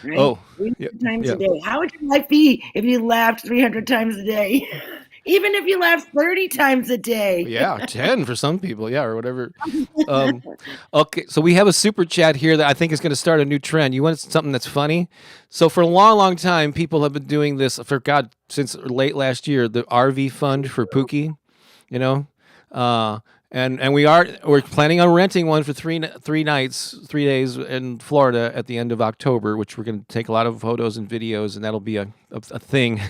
[SPEAKER 3] right?
[SPEAKER 1] Oh, yeah,
[SPEAKER 3] 300 times a
[SPEAKER 1] yeah.
[SPEAKER 3] day. How would your life be if you laughed 300 times a day? Even if you laughed 30 times a day.
[SPEAKER 1] Yeah, 10 for some people, yeah, or whatever. Um, okay, so we have a super chat here that I think is going to start a new trend. You want something that's funny? So for a long, long time, people have been doing this for God since late last year. The RV fund for Pooki, you know, uh, and we're planning on renting one for three nights, 3 days in Florida at the end of October, which we're going to take a lot of photos and videos, and that'll be a thing.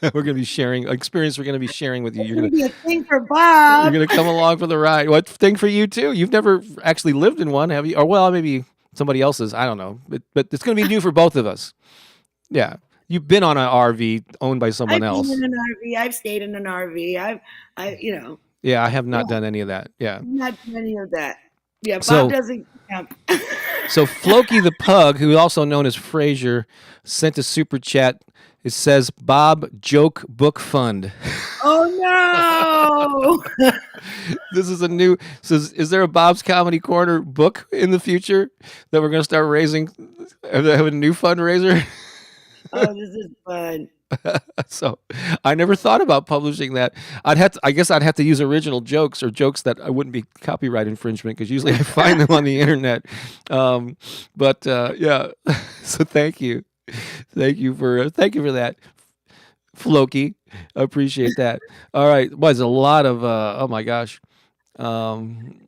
[SPEAKER 1] We're going to be sharing experience. We're going to be sharing with you.
[SPEAKER 3] It's going to be a thing for Bob.
[SPEAKER 1] You're gonna come along for the ride. What thing for you too? You've never actually lived in one, have you? Or well, maybe somebody else's. I don't know. But it's gonna be new for both of us. Yeah, you've been on an RV owned by someone
[SPEAKER 3] I've been
[SPEAKER 1] else.
[SPEAKER 3] in an RV. I've stayed in an RV.
[SPEAKER 1] Yeah, I have
[SPEAKER 3] Yeah,
[SPEAKER 1] not done any of that. Yeah.
[SPEAKER 3] not any of that. Yeah, Bob
[SPEAKER 1] So
[SPEAKER 3] doesn't camp.
[SPEAKER 1] so Floki the pug, who also known as Fraser, sent a super chat. It says Bob Joke Book Fund.
[SPEAKER 3] Oh no!
[SPEAKER 1] This is a new. Says, is there a Bob's Comedy Corner book in the future that we're going to start raising? Have a new fundraiser?
[SPEAKER 3] Oh, this is fun.
[SPEAKER 1] So I never thought about publishing that. I guess I'd have to use original jokes or jokes that I wouldn't be copyright infringement because usually I find them on the internet. But yeah, so thank you for that, Floki. I appreciate that. All right, was a lot of oh my gosh. Um,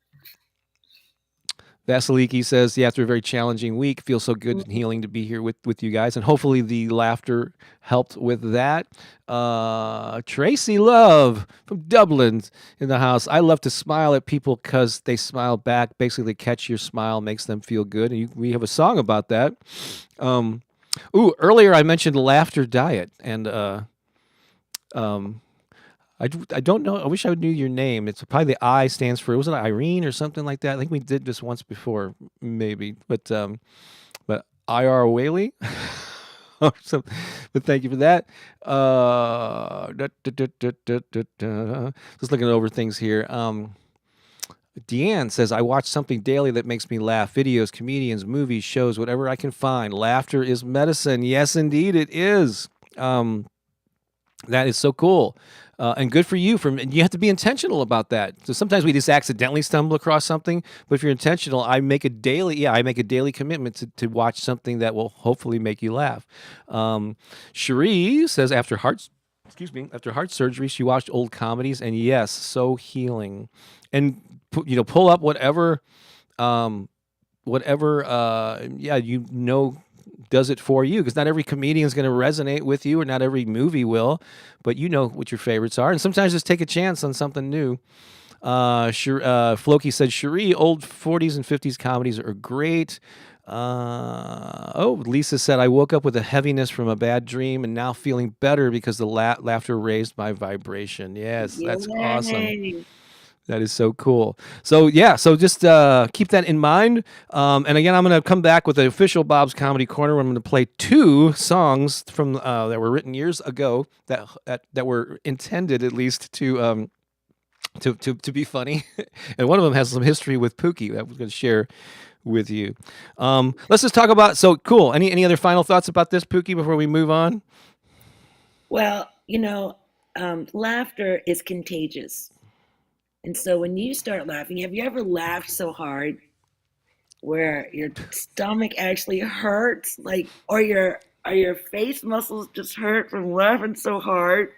[SPEAKER 1] Vasiliki says, yeah, after a very challenging week, feels so good and healing to be here with you guys. And hopefully the laughter helped with that. Tracy Love from Dublin in the house. I love to smile at people because they smile back. Basically, catch your smile makes them feel good. And we have a song about that. Earlier I mentioned laughter diet. And I don't know. I wish I knew your name. It's probably the I stands for, was it Irene or something like that? I think we did this once before, maybe. But IR Whaley. Or but thank you for that. Just looking over things here. Deanne says, I watch something daily that makes me laugh. Videos, comedians, movies, shows, whatever I can find. Laughter is medicine. Yes, indeed, it is. That is so cool. And good for you. And you have to be intentional about that. So sometimes we just accidentally stumble across something, but if you're intentional, I make a daily commitment to watch something that will hopefully make you laugh. Cherie says after heart surgery, she watched old comedies, and yes, so healing. And pull up whatever does it for you, because not every comedian is going to resonate with you, or not every movie will, but you know what your favorites are, and sometimes just take a chance on something new. Floki said, Cherie, old 40s and 50s comedies are great. Lisa said, I woke up with a heaviness from a bad dream and now feeling better because the laughter raised my vibration. Yes, that's awesome.
[SPEAKER 3] Yay.
[SPEAKER 1] That is so cool. So yeah, so just keep that in mind. And again, I'm going to come back with the official Bob's Comedy Corner. Where I'm going to play 2 songs from that were written years ago that were intended at least to be funny, and one of them has some history with Pooki that I was going to share with you. Let's just talk about. So cool. Any other final thoughts about this, Pooki, before we move on?
[SPEAKER 3] Well, laughter is contagious. And so when you start laughing, have you ever laughed so hard where your stomach actually hurts, or your face muscles just hurt from laughing so hard?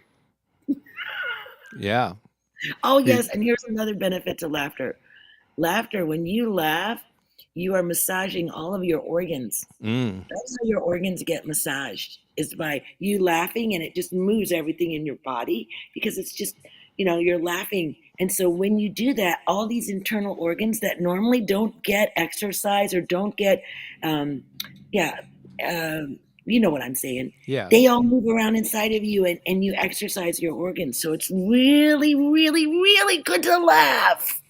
[SPEAKER 1] Yeah.
[SPEAKER 3] Oh yes, and here's another benefit to laughter. Laughter, when you laugh, you are massaging all of your organs.
[SPEAKER 1] Mm.
[SPEAKER 3] That's how your organs get massaged, is by you laughing, and it just moves everything in your body because it's just, you're laughing. And so when you do that, all these internal organs that normally don't get exercise or don't get, yeah, you know what I'm saying.
[SPEAKER 1] Yeah.
[SPEAKER 3] They all move around inside of you, and you exercise your organs. So it's really, really, really good to laugh.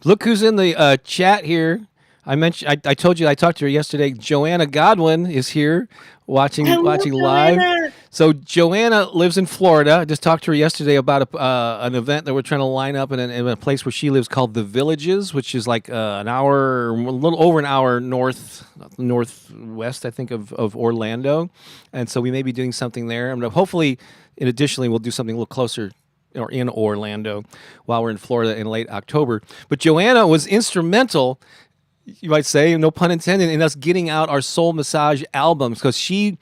[SPEAKER 1] Look who's in the chat here. I told you I talked to her yesterday. Joanna Godwin is here watching
[SPEAKER 3] Hello,
[SPEAKER 1] live.
[SPEAKER 3] Joanna.
[SPEAKER 1] So Joanna lives in Florida. I just talked to her yesterday about an event that we're trying to line up in a place where she lives called The Villages, which is like a little over an hour northwest, I think, of Orlando. And so we may be doing something there. And hopefully, additionally, we'll do something a little closer or in Orlando while we're in Florida in late October. But Joanna was instrumental, you might say, no pun intended, in us getting out our soul massage albums, because she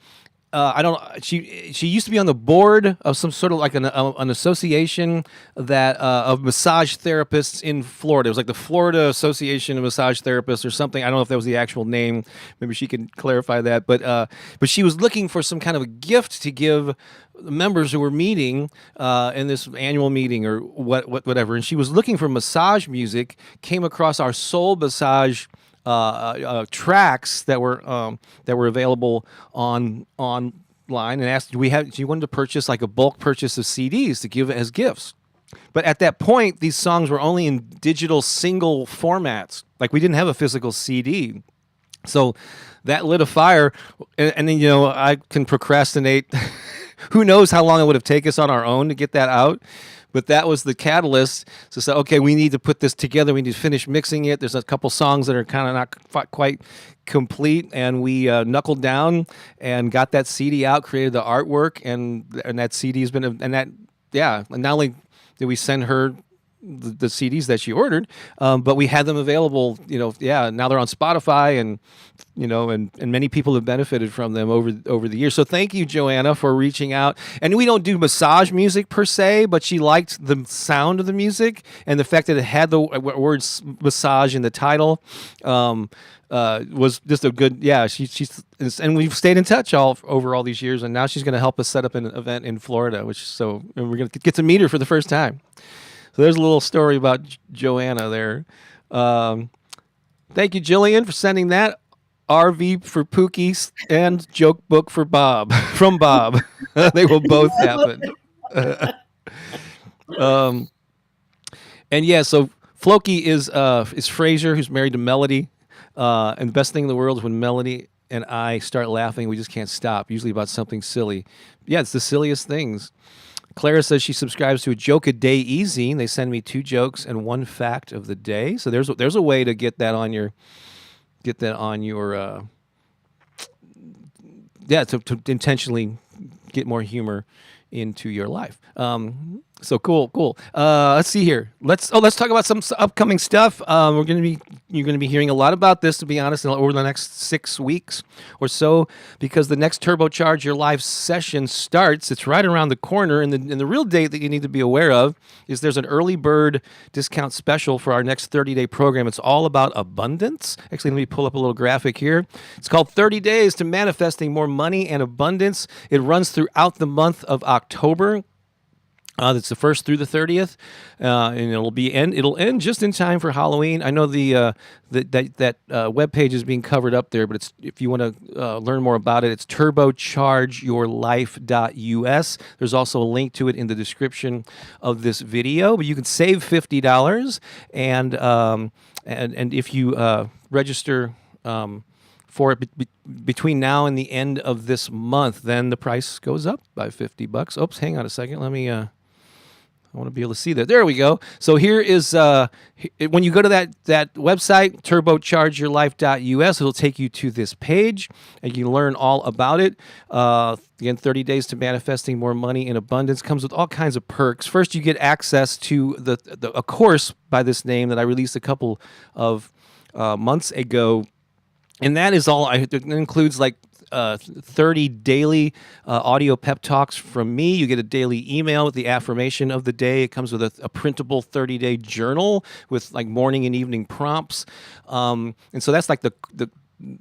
[SPEAKER 1] used to be on the board of some sort of like an association that of massage therapists in Florida. It was like the Florida Association of Massage Therapists or something. I don't know if that was the actual name. Maybe she can clarify that. But she was looking for some kind of a gift to give members who were meeting in this annual meeting or whatever. And she was looking for massage music, came across our soul massage tracks that were available online, and asked, she wanted to purchase like a bulk purchase of CDs to give as gifts. But at that point, these songs were only in digital single formats. Like, we didn't have a physical CD. So that lit a fire. And then, I can procrastinate. Who knows how long it would have taken us on our own to get that out. But that was the catalyst to say, okay, we need to put this together. We need to finish mixing it. There's a couple songs that are kind of not quite complete. And we knuckled down and got that CD out, created the artwork. And that CD has been, and not only did we send her the CDs that she ordered, but we had them available, now they're on Spotify, and and many people have benefited from them over the years. So thank you, Joanna, for reaching out. And we don't do massage music per se, but she liked the sound of the music and the fact that it had the word massage in the title. Was just a good, she's, and we've stayed in touch over all these years, and now she's going to help us set up an event in Florida, and we're going to get to meet her for the first time. So there's a little story about Joanna there. Thank you, Jillian, for sending that. RV for Pookie and joke book for Bob from Bob. They will both happen. And yeah, so Floki is Fraser, who's married to Melody. And the best thing in the world is when Melody and I start laughing, we just can't stop, usually about something silly. Yeah, it's the silliest things. Clara says she subscribes to a Joke a Day Easy. They send me 2 jokes and 1 fact of the day. So there's a way to get that on your to intentionally get more humor into your life. So cool. Let's see here. Let's talk about some upcoming stuff. You're going to be hearing a lot about this, to be honest, over the next 6 weeks or so, because the next Turbocharge Your Life session starts. It's right around the corner, and the real date that you need to be aware of is there's an early bird discount special for our next 30-day program. It's all about abundance. Actually, let me pull up a little graphic here. It's called 30 Days to Manifesting More Money and Abundance. It runs throughout the month of October. That's the 1st through the 30th, and it'll end just in time for Halloween. I know that webpage is being covered up there, but if you want to learn more about it, it's turbochargeyourlife.us. There's also a link to it in the description of this video. But you can save $50, and if you register for it between now and the end of this month, then the price goes up by $50. Oops, hang on a second. Let me. I want to be able to see that. There we go. So here is, when you go to that website, turbochargeyourlife.us, it'll take you to this page, and you can learn all about it. Again, 30 Days to Manifesting More Money in Abundance comes with all kinds of perks. First, you get access to a course by this name that I released a couple of months ago, and that is all. It includes like 30 daily audio pep talks from me. You get a daily email with the affirmation of the day. It comes with a printable 30-day journal with like morning and evening prompts. And so that's like the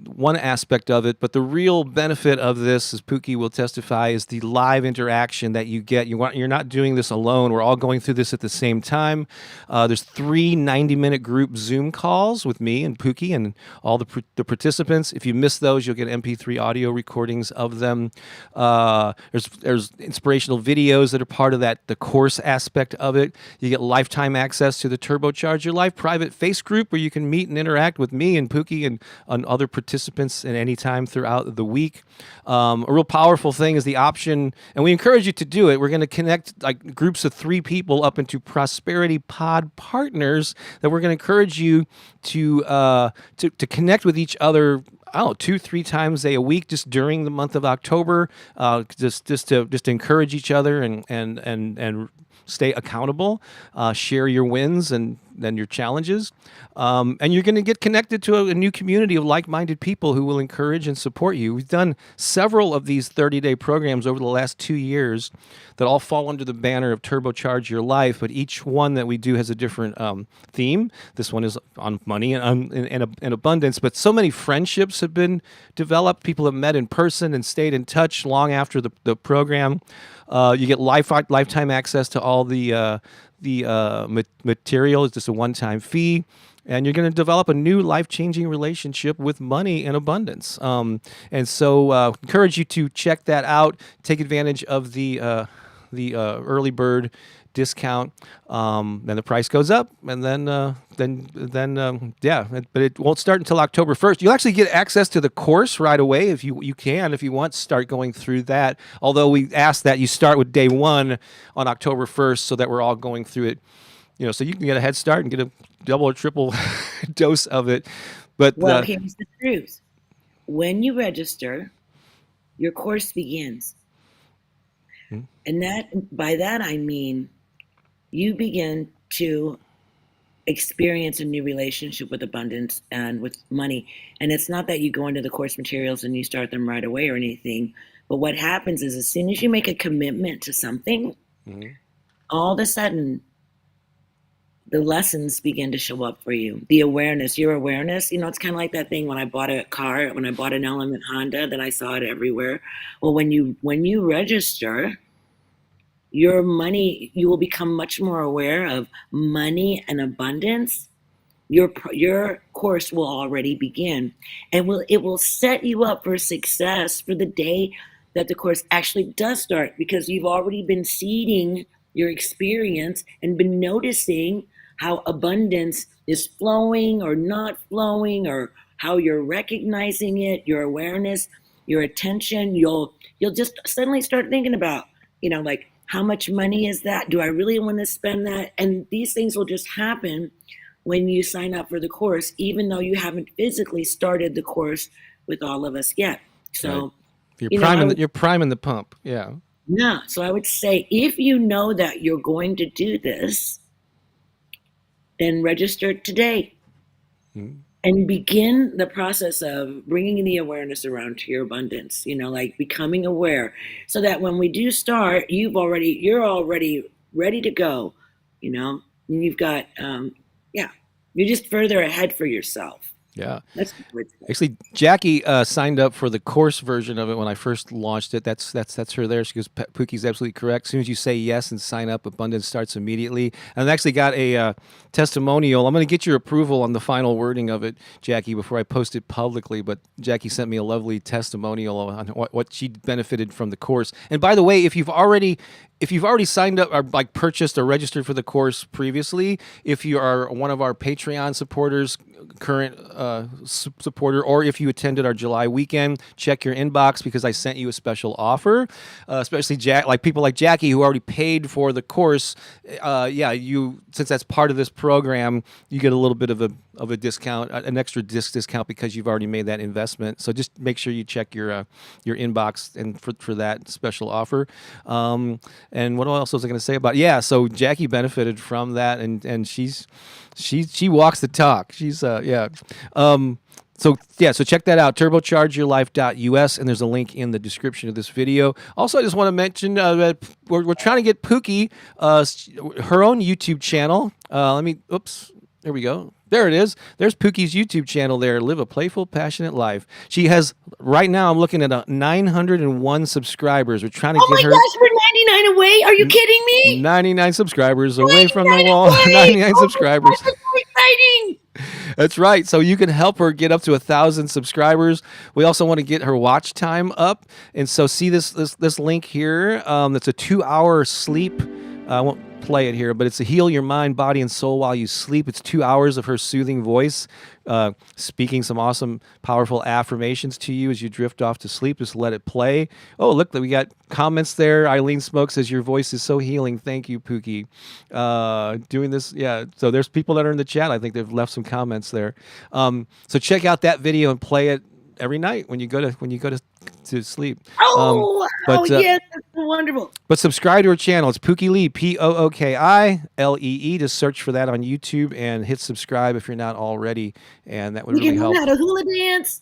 [SPEAKER 1] one aspect of it, but the real benefit of this, as Pooki will testify, is the live interaction that you get. You're not doing this alone. We're all going through this at the same time. There's 3 90-minute group Zoom calls with me and Pooki and all the participants. If you miss those, you'll get MP3 audio recordings of them. There's inspirational videos that are part of that, the course aspect of it. You get lifetime access to the Turbocharge Your Life private face group where you can meet and interact with me and Pooki and other participants at any time throughout the week. A real powerful thing is the option, and we encourage you to do it. We're going to connect like groups of 3 people up into Prosperity Pod partners that we're going to encourage you to connect with each other. I don't know, 2-3 times a week, just during the month of October, just to encourage each other and stay accountable, share your wins and then your challenges. And you're going to get connected to a new community of like-minded people who will encourage and support you. We've done several of these 30-day programs over the last 2 years that all fall under the banner of Turbocharge Your Life, but each one that we do has a different theme. This one is on money and abundance, but so many friendships have been developed. People have met in person and stayed in touch long after the program. You get lifetime access to all the material. It's just a one-time fee, and you're going to develop a new life-changing relationship with money and abundance. And so encourage you to check that out. Take advantage of the early bird discount. Then the price goes up, and then but it won't start until October 1st. You'll actually get access to the course right away if you want to start going through that. Although we ask that you start with day 1 on October 1st so that we're all going through it, so you can get a head start and get a double or triple dose of it. But
[SPEAKER 3] well, here's the truth. When you register, your course begins. And by that I mean you begin to experience a new relationship with abundance and with money. And it's not that you go into the course materials and you start them right away or anything. But what happens is as soon as you make a commitment to something, all of a sudden, the lessons begin to show up for you. The awareness, your awareness, it's kind of like that thing when I bought a car, when I bought an Element Honda, then I saw it everywhere. Well, when you register, your money, you will become much more aware of money and abundance. Your course will already begin, and it will set you up for success for the day that the course actually does start, because you've already been seeding your experience and been noticing how abundance is flowing or not flowing, or how you're recognizing it, your awareness, your attention. You'll just suddenly start thinking about, like, how much money is that? Do I really want to spend that? And these things will just happen when you sign up for the course, even though you haven't physically started the course with all of us yet. So
[SPEAKER 1] right. You're priming the pump. Yeah.
[SPEAKER 3] Yeah. So I would say, if you know that you're going to do this, then register today. And begin the process of bringing the awareness around to your abundance, like becoming aware, so that when we do start, you're already ready to go, and you've got, you're just further ahead for yourself.
[SPEAKER 1] Yeah.
[SPEAKER 3] That's
[SPEAKER 1] actually Jackie signed up for the course version of it when I first launched it. That's her there. She goes, Pookie's absolutely correct. As soon as you say yes and sign up, abundance starts immediately. And I actually got a testimonial. I'm going to get your approval on the final wording of it, Jackie, before I post it publicly. But Jackie sent me a lovely testimonial on what she benefited from the course. And by the way, if you've already signed up or like purchased or registered for the course previously, if you are one of our Patreon supporters, current supporter, or if you attended our July weekend, check your inbox, because I sent you a special offer, especially people like Jackie who already paid for the course. Since that's part of this program, you get a little bit of a discount, an extra discount, because you've already made that investment. So just make sure you check your inbox and for that special offer. And what else was I going to say about? Yeah, so Jackie benefited from that, and she walks the talk. She's So yeah, so check that out, turbochargeyourlife.us, and there's a link in the description of this video. Also, I just want to mention that we're trying to get Pooki her own YouTube channel. Oops, there we go. There it is. There's Pookie's YouTube channel there. Live a playful, passionate life. She has, right now, I'm looking at 901 subscribers. We're trying to
[SPEAKER 3] Oh
[SPEAKER 1] get
[SPEAKER 3] my
[SPEAKER 1] her
[SPEAKER 3] gosh, we're 99 away. Are you kidding me?
[SPEAKER 1] 99 subscribers away from the
[SPEAKER 3] 99
[SPEAKER 1] wall.
[SPEAKER 3] away.
[SPEAKER 1] 99
[SPEAKER 3] Oh my
[SPEAKER 1] subscribers.
[SPEAKER 3] gosh, that's so exciting.
[SPEAKER 1] That's right. So you can help her get up to 1,000 subscribers. We also want to get her watch time up. And so see this link here. That's a 2-hour sleep. I won't play it here, but it's to heal your mind, body, and soul while you sleep. It's 2 hours of her soothing voice, speaking some awesome, powerful affirmations to you as you drift off to sleep. Just let it play. Oh, look, we got comments there. Eileen Smoke says, your voice is so healing. Thank you, Pooki. Doing this, yeah. So there's people that are in the chat. I think they've left some comments there. So check out that video and play it every night when you go to sleep.
[SPEAKER 3] Yes, that's so wonderful.
[SPEAKER 1] But subscribe to her channel. It's Pooki Lee, POOKILEE. Just search for that on YouTube and hit subscribe if you're not already, and that would really help.
[SPEAKER 3] You can learn how to hula dance.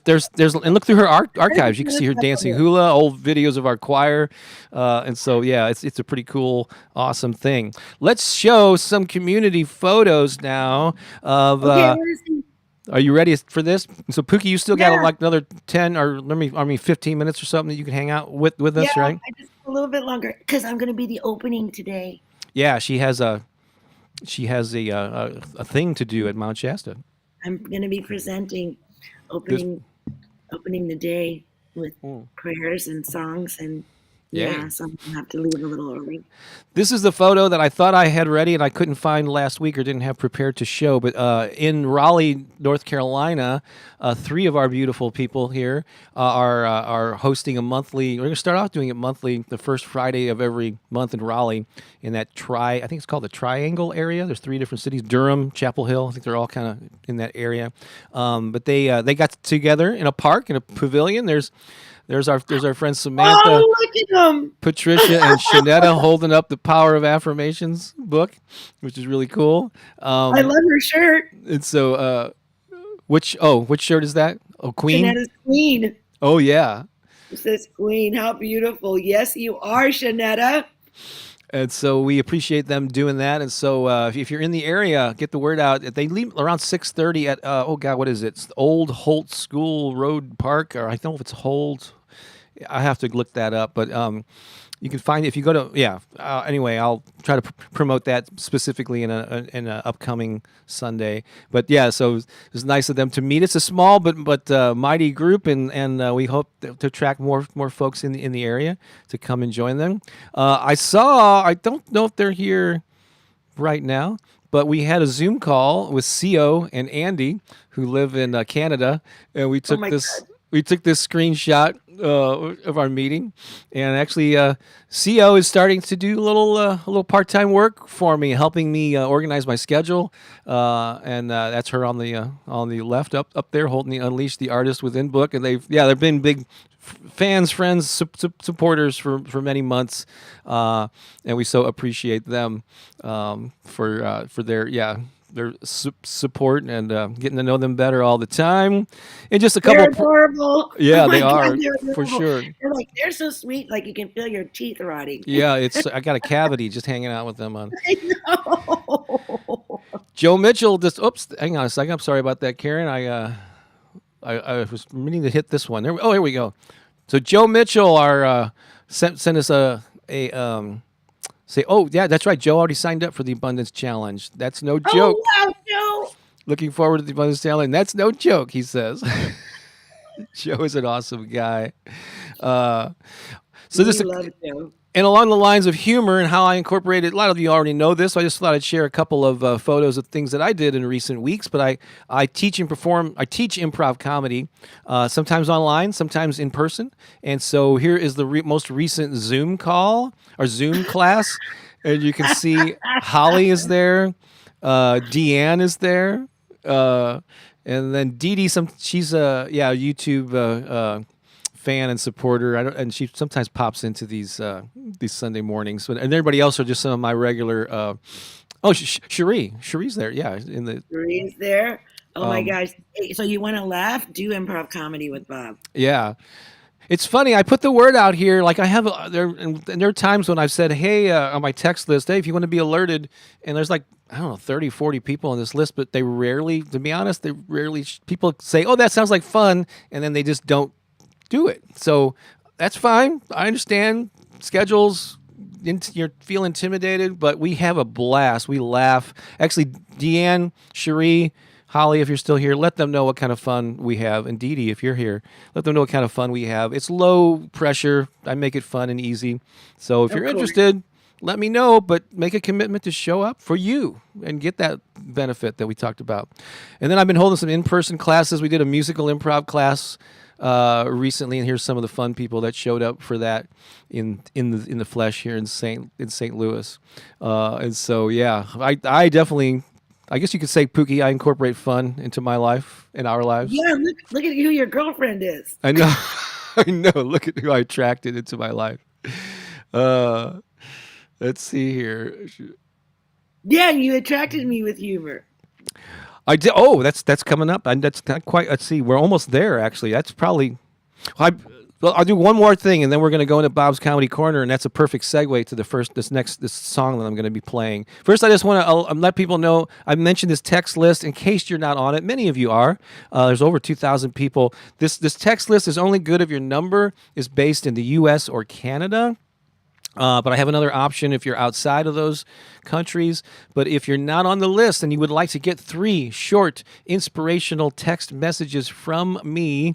[SPEAKER 1] There's and look through her archives. You can see her dancing hula, old videos of our choir, and so yeah, it's a pretty cool, awesome thing. Let's show some community photos now of. Are you ready for this? So Pooki, you still got like another 10 or 15 minutes or something that you can hang out with us, right?
[SPEAKER 3] I just a little bit longer because I'm going to be the opening today.
[SPEAKER 1] Yeah, she has a thing to do at Mount Shasta.
[SPEAKER 3] I'm going to be presenting, opening the day with prayers and songs, and so I'm going to have to leave a little early.
[SPEAKER 1] This is the photo that I thought I had ready and I couldn't find last week or didn't have prepared to show. But in Raleigh, North Carolina, 3 of our beautiful people here are hosting a monthly. We're going to start off doing it monthly, the first Friday of every month in Raleigh, in that I think it's called the Triangle area. There's 3 different cities: Durham, Chapel Hill. I think they're all kind of in that area. But they got together in a park, in a pavilion. There's our friend Samantha,
[SPEAKER 3] look at them.
[SPEAKER 1] Patricia, and Shanetta holding up the Power of Affirmations book, which is really cool.
[SPEAKER 3] I love her shirt.
[SPEAKER 1] And so, which shirt is that? Oh, Queen.
[SPEAKER 3] Shanetta's Queen.
[SPEAKER 1] Oh yeah.
[SPEAKER 3] It says Queen. How beautiful. Yes, you are, Shanetta.
[SPEAKER 1] And so we appreciate them doing that. And so if you're in the area, get the word out. They leave around 6:30 at what is it? It's the Old Holt School Road Park, or I don't know if it's Holt. I have to look that up, but you can find it if you go to anyway, I'll try to promote that specifically in a upcoming Sunday. But yeah, so it was nice of them to meet. It's a small but mighty group, and we hope to attract more folks in the area to come and join them. I don't know if they're here right now, but we had a Zoom call with CO and Andy, who live in Canada, and we took We took this screenshot of our meeting, and actually, CO is starting to do a little part-time work for me, helping me organize my schedule. And that's her on the left up there, holding the Unleash the Artist Within book, and they've been big fans, friends, supporters for many months, and we so appreciate them for their support and getting to know them better all the time. And just a couple.
[SPEAKER 3] They're adorable.
[SPEAKER 1] Yeah, they
[SPEAKER 3] God,
[SPEAKER 1] are for sure.
[SPEAKER 3] They're so sweet. Like you can feel your teeth rotting.
[SPEAKER 1] Yeah, I got a cavity just hanging out with them on.
[SPEAKER 3] I know.
[SPEAKER 1] Joe Mitchell hang on a second. I'm sorry about that, Karen. I was meaning to hit this one. Here we go. So Joe Mitchell sent us say, oh, yeah, that's right. Joe already signed up for the Abundance Challenge. That's no joke.
[SPEAKER 3] Oh, wow, Joe.
[SPEAKER 1] Looking forward to the Abundance Challenge. That's no joke, he says. Joe is an awesome guy. Love
[SPEAKER 3] Joe.
[SPEAKER 1] And along the lines of humor and how I incorporated, a lot of you already know this, so I just thought I'd share a couple of photos of things that I did in recent weeks. But I teach and perform, I teach improv comedy, sometimes online, sometimes in person. And so here is the most recent Zoom call, or Zoom class. And you can see Holly is there, Deanne is there, and then Dee Dee, she's a YouTube fan and supporter, and she sometimes pops into these Sunday mornings. And everybody else are just some of my regular. Cherie's there, yeah.
[SPEAKER 3] Cherie's there. Oh my gosh. Hey, so you want to laugh? Do improv comedy with Bob.
[SPEAKER 1] Yeah. It's funny. I put the word out here. Like I have there are times when I've said, "Hey," on my text list, "Hey, if you want to be alerted," and there's like I don't know 30, 40 people on this list, but they rarely, to be honest, people say, "Oh, that sounds like fun," and then they just don't do it. So that's fine. I understand schedules. You feel intimidated, but we have a blast. We laugh. Actually, Deanne, Cherie, Holly, if you're still here, let them know what kind of fun we have. And Dee Dee, if you're here, let them know what kind of fun we have. It's low pressure. I make it fun and easy. So if
[SPEAKER 3] Of
[SPEAKER 1] you're
[SPEAKER 3] course.
[SPEAKER 1] interested, let me know, but make a commitment to show up for you and get that benefit that we talked about. And then I've been holding some in-person classes. We did a musical improv class recently, and here's some of the fun people that showed up for that in the flesh here in St. Louis. And so yeah, I definitely. I guess you could say, Pookie, I incorporate fun into my life and our lives.
[SPEAKER 3] Yeah, look at who your girlfriend is.
[SPEAKER 1] I know. I know. Look at who I attracted into my life. Uh, let's see here.
[SPEAKER 3] Yeah, you attracted me with humor.
[SPEAKER 1] I did. Oh, that's coming up. And that's not quite. Let's see. We're almost there. Actually, that's probably. Well, I'll do one more thing, and then we're going to go into Bob's Comedy Corner, and that's a perfect segue to this song that I'm going to be playing. First, I just want to let people know I mentioned this text list in case you're not on it. Many of you are. There's over 2,000 people. This text list is only good if your number is based in the U.S. or Canada. But I have another option if you're outside of those countries. But if you're not on the list and you would like to get 3 short inspirational text messages from me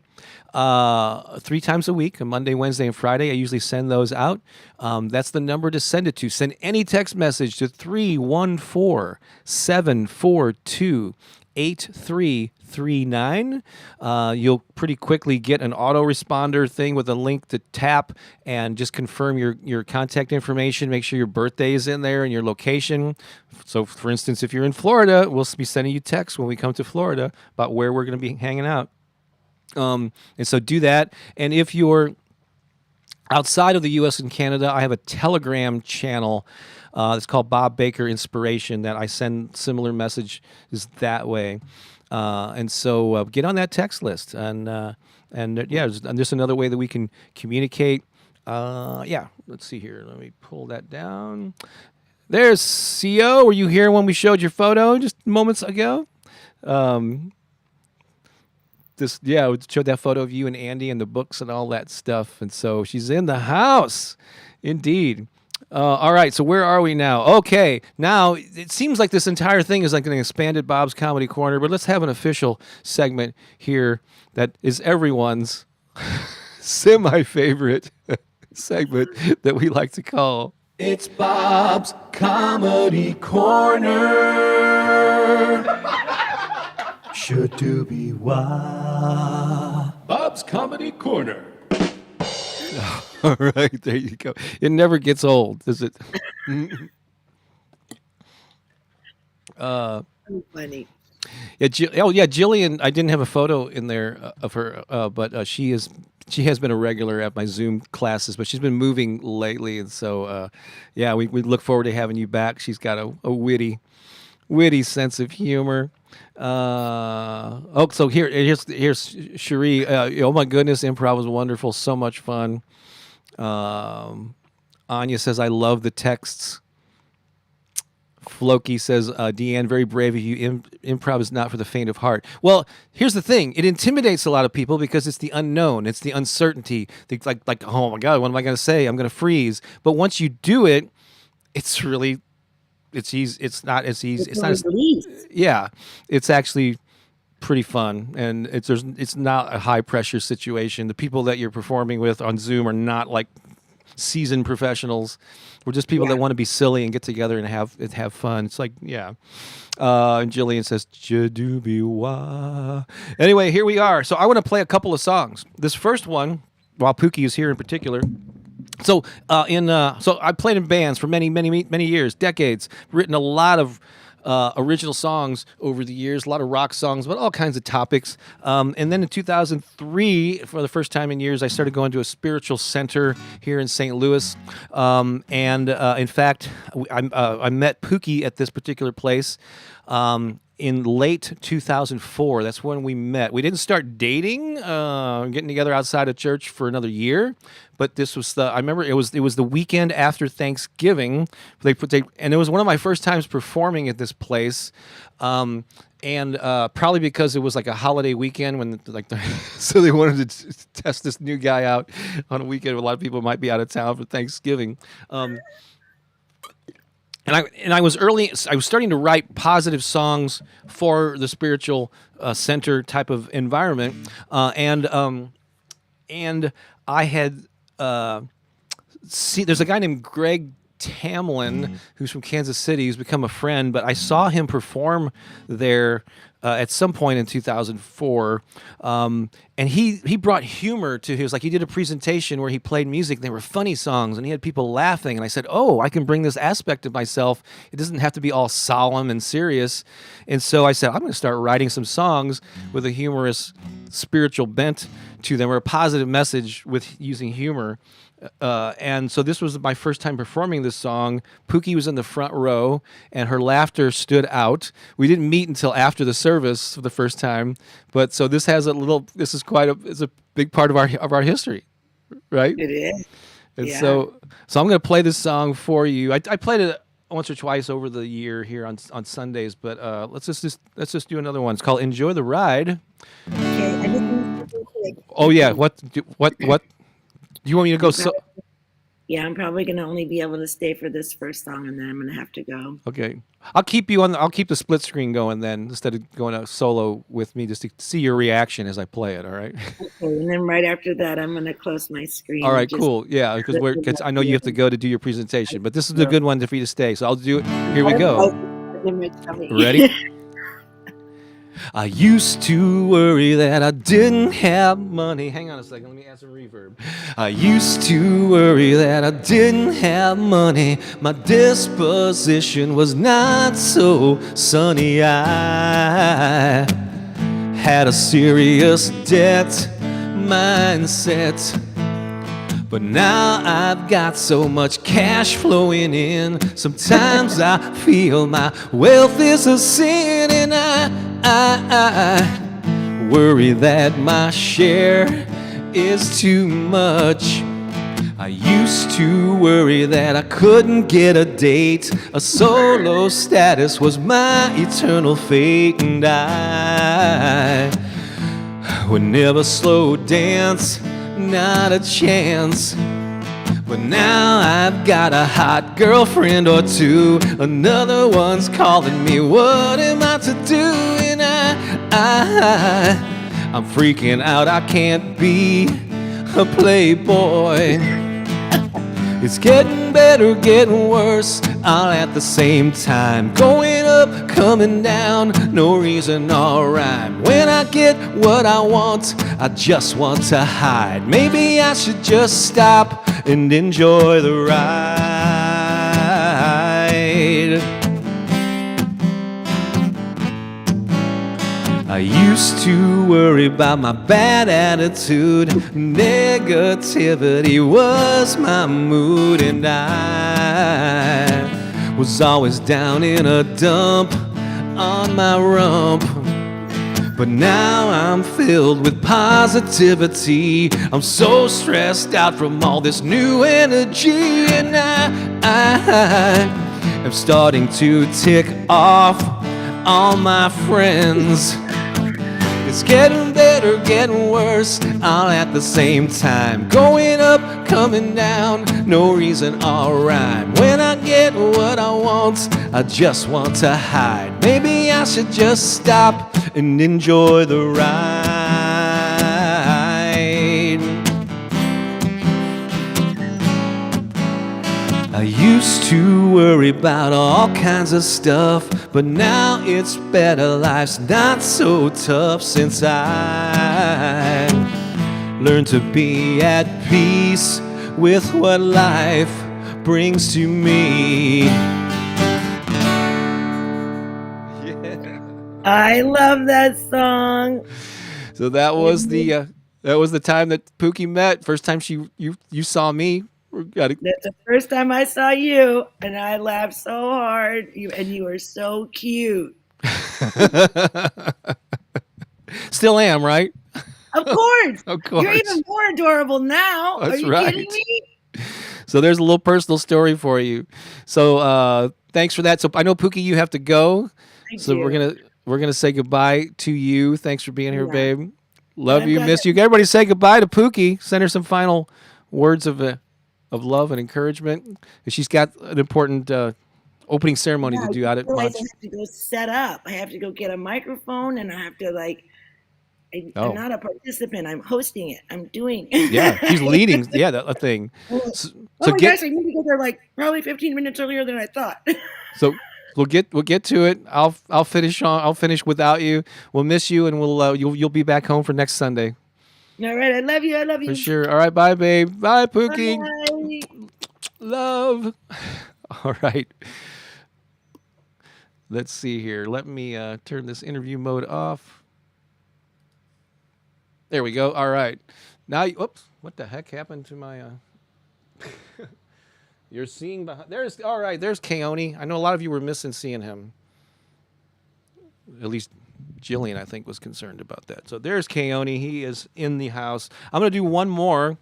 [SPEAKER 1] 3 times a week, on Monday, Wednesday, and Friday, I usually send those out. That's the number to send it to. Send any text message to 314-742-8339. You'll pretty quickly get an autoresponder thing with a link to tap and just confirm your contact information. Make sure your birthday is in there and your location. So, for instance, if you're in Florida, we'll be sending you texts when we come to Florida about where we're going to be hanging out. And so do that. And if you're outside of the U.S. and Canada, I have a Telegram channel. It's called Bob Baker Inspiration that I send similar messages that way. And so get on that text list. And yeah, there's another way that we can communicate. Yeah, let's see here. Let me pull that down. There's CO. Were you here when we showed your photo just moments ago? We showed that photo of you and Andy and the books and all that stuff. And so she's in the house. Indeed. All right, so where are we now? Okay, now it seems like this entire thing is like an expanded Bob's Comedy Corner, but let's have an official segment here that is everyone's semi-favorite segment that we like to call It's Bob's Comedy Corner. Should do be why. Bob's Comedy Corner. All right, there you go. It never gets old, does it?
[SPEAKER 3] So funny.
[SPEAKER 1] Yeah, Jillian. I didn't have a photo in there of her, but she has been a regular at my Zoom classes, but she's been moving lately, and so yeah, we look forward to having you back. She's got a witty sense of humor. So here's Cherie. Oh my goodness, improv was wonderful, so much fun. Anya says, I love the texts. Floki says, Deanne, very brave of you. Improv is not for the faint of heart. Well, here's the thing. It intimidates a lot of people because it's the unknown. It's the uncertainty. It's like, oh my God, what am I going to say? I'm going to freeze. But once you do it, it's easy. It's not as easy. It's not as, yeah, it's actually pretty fun. And it's not a high pressure situation. The people that you're performing with on Zoom are not like seasoned professionals. We're just people that want to be silly and get together and have fun. It's like, yeah. And Jillian says, "Jadubiwa." Anyway, here we are. So I want to play a couple of songs. This first one, while Pookie is here in particular. So so I played in bands for many years, decades. Written a lot of original songs over the years, a lot of rock songs, but all kinds of topics. And then in 2003, for the first time in years, I started going to a spiritual center here in St. Louis. In fact, I met Pookie at this particular place. in late 2004. That's when we met. We didn't start dating, getting together outside of church for another year, but this was the. I remember it was the weekend after Thanksgiving. And it was one of my first times performing at this place. And probably because it was like a holiday weekend when so they wanted to test this new guy out on a weekend where a lot of people might be out of town for Thanksgiving. And I was starting to write positive songs for the spiritual center type of environment, and I had there's a guy named Greg Tamlin who's from Kansas City who's become a friend, but I saw him perform there at some point in 2004, and he brought humor to his, like, he did a presentation where he played music and they were funny songs and he had people laughing, and I said, oh, I can bring this aspect of myself. It doesn't have to be all solemn and serious. And so I said, I'm going to start writing some songs with a humorous spiritual bent to them, or a positive message with using humor. And so this was my first time performing this song. Pooki was in the front row, and her laughter stood out. We didn't meet until after the service for the first time, but so this has a little. This is it's a big part of our history, right?
[SPEAKER 3] It is.
[SPEAKER 1] And
[SPEAKER 3] Yeah.
[SPEAKER 1] so I'm going to play this song for you. I played it once or twice over the year here on Sundays, but let's just do another one. It's called "Enjoy the Ride."
[SPEAKER 3] Okay, I just need to quick.
[SPEAKER 1] Oh yeah, what? Do you want me to go?
[SPEAKER 3] Yeah, I'm probably gonna only be able to stay for this first song, and then I'm gonna have to go.
[SPEAKER 1] Okay, I'll keep the split screen going then, instead of going a solo with me, just to see your reaction as I play it. All right.
[SPEAKER 3] Okay, and then right after that, I'm gonna close my screen.
[SPEAKER 1] All
[SPEAKER 3] and
[SPEAKER 1] right.
[SPEAKER 3] just
[SPEAKER 1] Cool. Yeah, because
[SPEAKER 3] listen
[SPEAKER 1] I know you have to go to do your presentation, but this is a good one for you to stay. So I'll do it. Here we go. Ready? I used to worry that I didn't have money. Hang on a second, let me add some reverb. I used to worry that I didn't have money. My disposition was not so sunny. I had a serious debt mindset. But now I've got so much cash flowing in. Sometimes I feel my wealth is a sin, and I worry that my share is too much. I used to worry that I couldn't get a date. A solo status was my eternal fate, and I would never slow dance, not a chance. But now I've got a hot girlfriend or two. Another one's calling me. What am I to do? And I'm freaking out. I can't be a playboy. It's getting better, getting worse, all at the same time. Going up, coming down, no reason or rhyme. When I get what I want, I just want to hide. Maybe I should just stop and enjoy the ride. I used to worry about my bad attitude. Negativity was my mood, and I was always down in a dump on my rump. But now I'm filled with positivity. I'm so stressed out from all this new energy, and I am starting to tick off all my friends. It's getting better, getting worse, all at the same time. Going up, coming down, no reason or rhyme. When I get what I want, I just want to hide. Maybe I should just stop and enjoy the ride. I used to worry about all kinds of stuff, but now it's better. Life's not so tough since I learned to be at peace with what life brings to me. Yeah.
[SPEAKER 3] I love that song.
[SPEAKER 1] So that was the time that Pooki met. First time you saw me.
[SPEAKER 3] That's the first time I saw you, and I laughed so hard. You were so cute.
[SPEAKER 1] Still am, right?
[SPEAKER 3] Of course.
[SPEAKER 1] Of course.
[SPEAKER 3] You're even more adorable now.
[SPEAKER 1] That's
[SPEAKER 3] Are you
[SPEAKER 1] right.
[SPEAKER 3] kidding me?
[SPEAKER 1] So there's a little personal story for you. So thanks for that. So I know Pookie, you have to go. So we're gonna say goodbye to you. Thanks for being here,
[SPEAKER 3] Yeah.
[SPEAKER 1] babe. Love
[SPEAKER 3] I'm
[SPEAKER 1] you,
[SPEAKER 3] glad
[SPEAKER 1] miss you. Everybody say goodbye to Pookie. Send her some final words of love and encouragement. She's got an important opening ceremony to
[SPEAKER 3] I
[SPEAKER 1] do out at
[SPEAKER 3] realize
[SPEAKER 1] lunch.
[SPEAKER 3] I have to go set up. I have to go get a microphone, and I have to I'm
[SPEAKER 1] Oh.
[SPEAKER 3] not a participant. I'm hosting it. I'm doing.
[SPEAKER 1] Yeah, she's leading. Yeah, that thing. So,
[SPEAKER 3] Oh my gosh! I need to get there like probably 15 minutes earlier than I thought.
[SPEAKER 1] So we'll get to it. I'll finish without you. We'll miss you, and you'll be back home for next Sunday.
[SPEAKER 3] All right, I love you. I love you.
[SPEAKER 1] For sure. All right, bye, babe. Bye, Pookie.
[SPEAKER 3] Bye.
[SPEAKER 1] Love. All right. Let's see here. Let me turn this interview mode off. There we go. All right. Now, oops. What the heck happened to my? You're seeing behind. There's all right. There's Keone. I know a lot of you were missing seeing him. At least Jillian, I think, was concerned about that. So there's Keone. He is in the house. I'm gonna do one more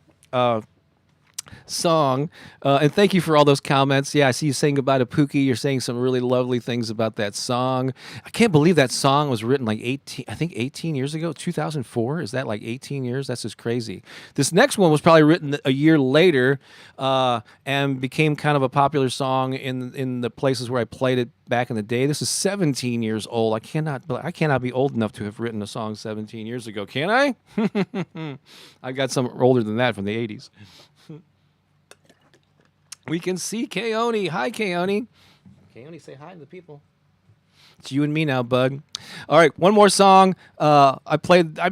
[SPEAKER 1] song, and thank you for all those comments. Yeah, I see you saying goodbye to Pookie. You're saying some really lovely things about that song. I can't believe that song was written like 18 years ago. 2004. Is that like 18 years? That's just crazy. This next one was probably written a year later, and became kind of a popular song in the places where I played it back in the day. This is 17 years old. I cannot be old enough to have written a song 17 years ago. Can I? I got some older than that from the 80s. We can see Keone. Hi, Keone. Keone, say hi to the people. It's you and me now, bud. All right, one more song. I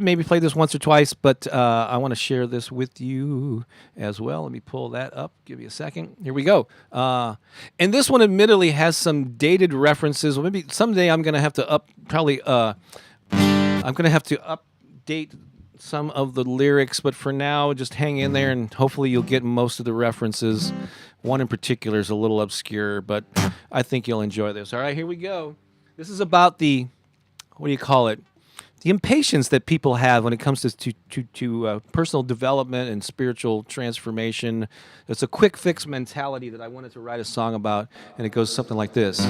[SPEAKER 1] maybe played this once or twice, but I want to share this with you as well. Let me pull that up. Give me a second. Here we go. And this one admittedly has some dated references. Well, maybe someday I'm going to have to update some of the lyrics, but for now, just hang in there and hopefully you'll get most of the references. One in particular is a little obscure, but I think you'll enjoy this. All right, here we go. This is about the impatience that people have when it comes to personal development and spiritual transformation. It's a quick fix mentality that I wanted to write a song about, and it goes something like this.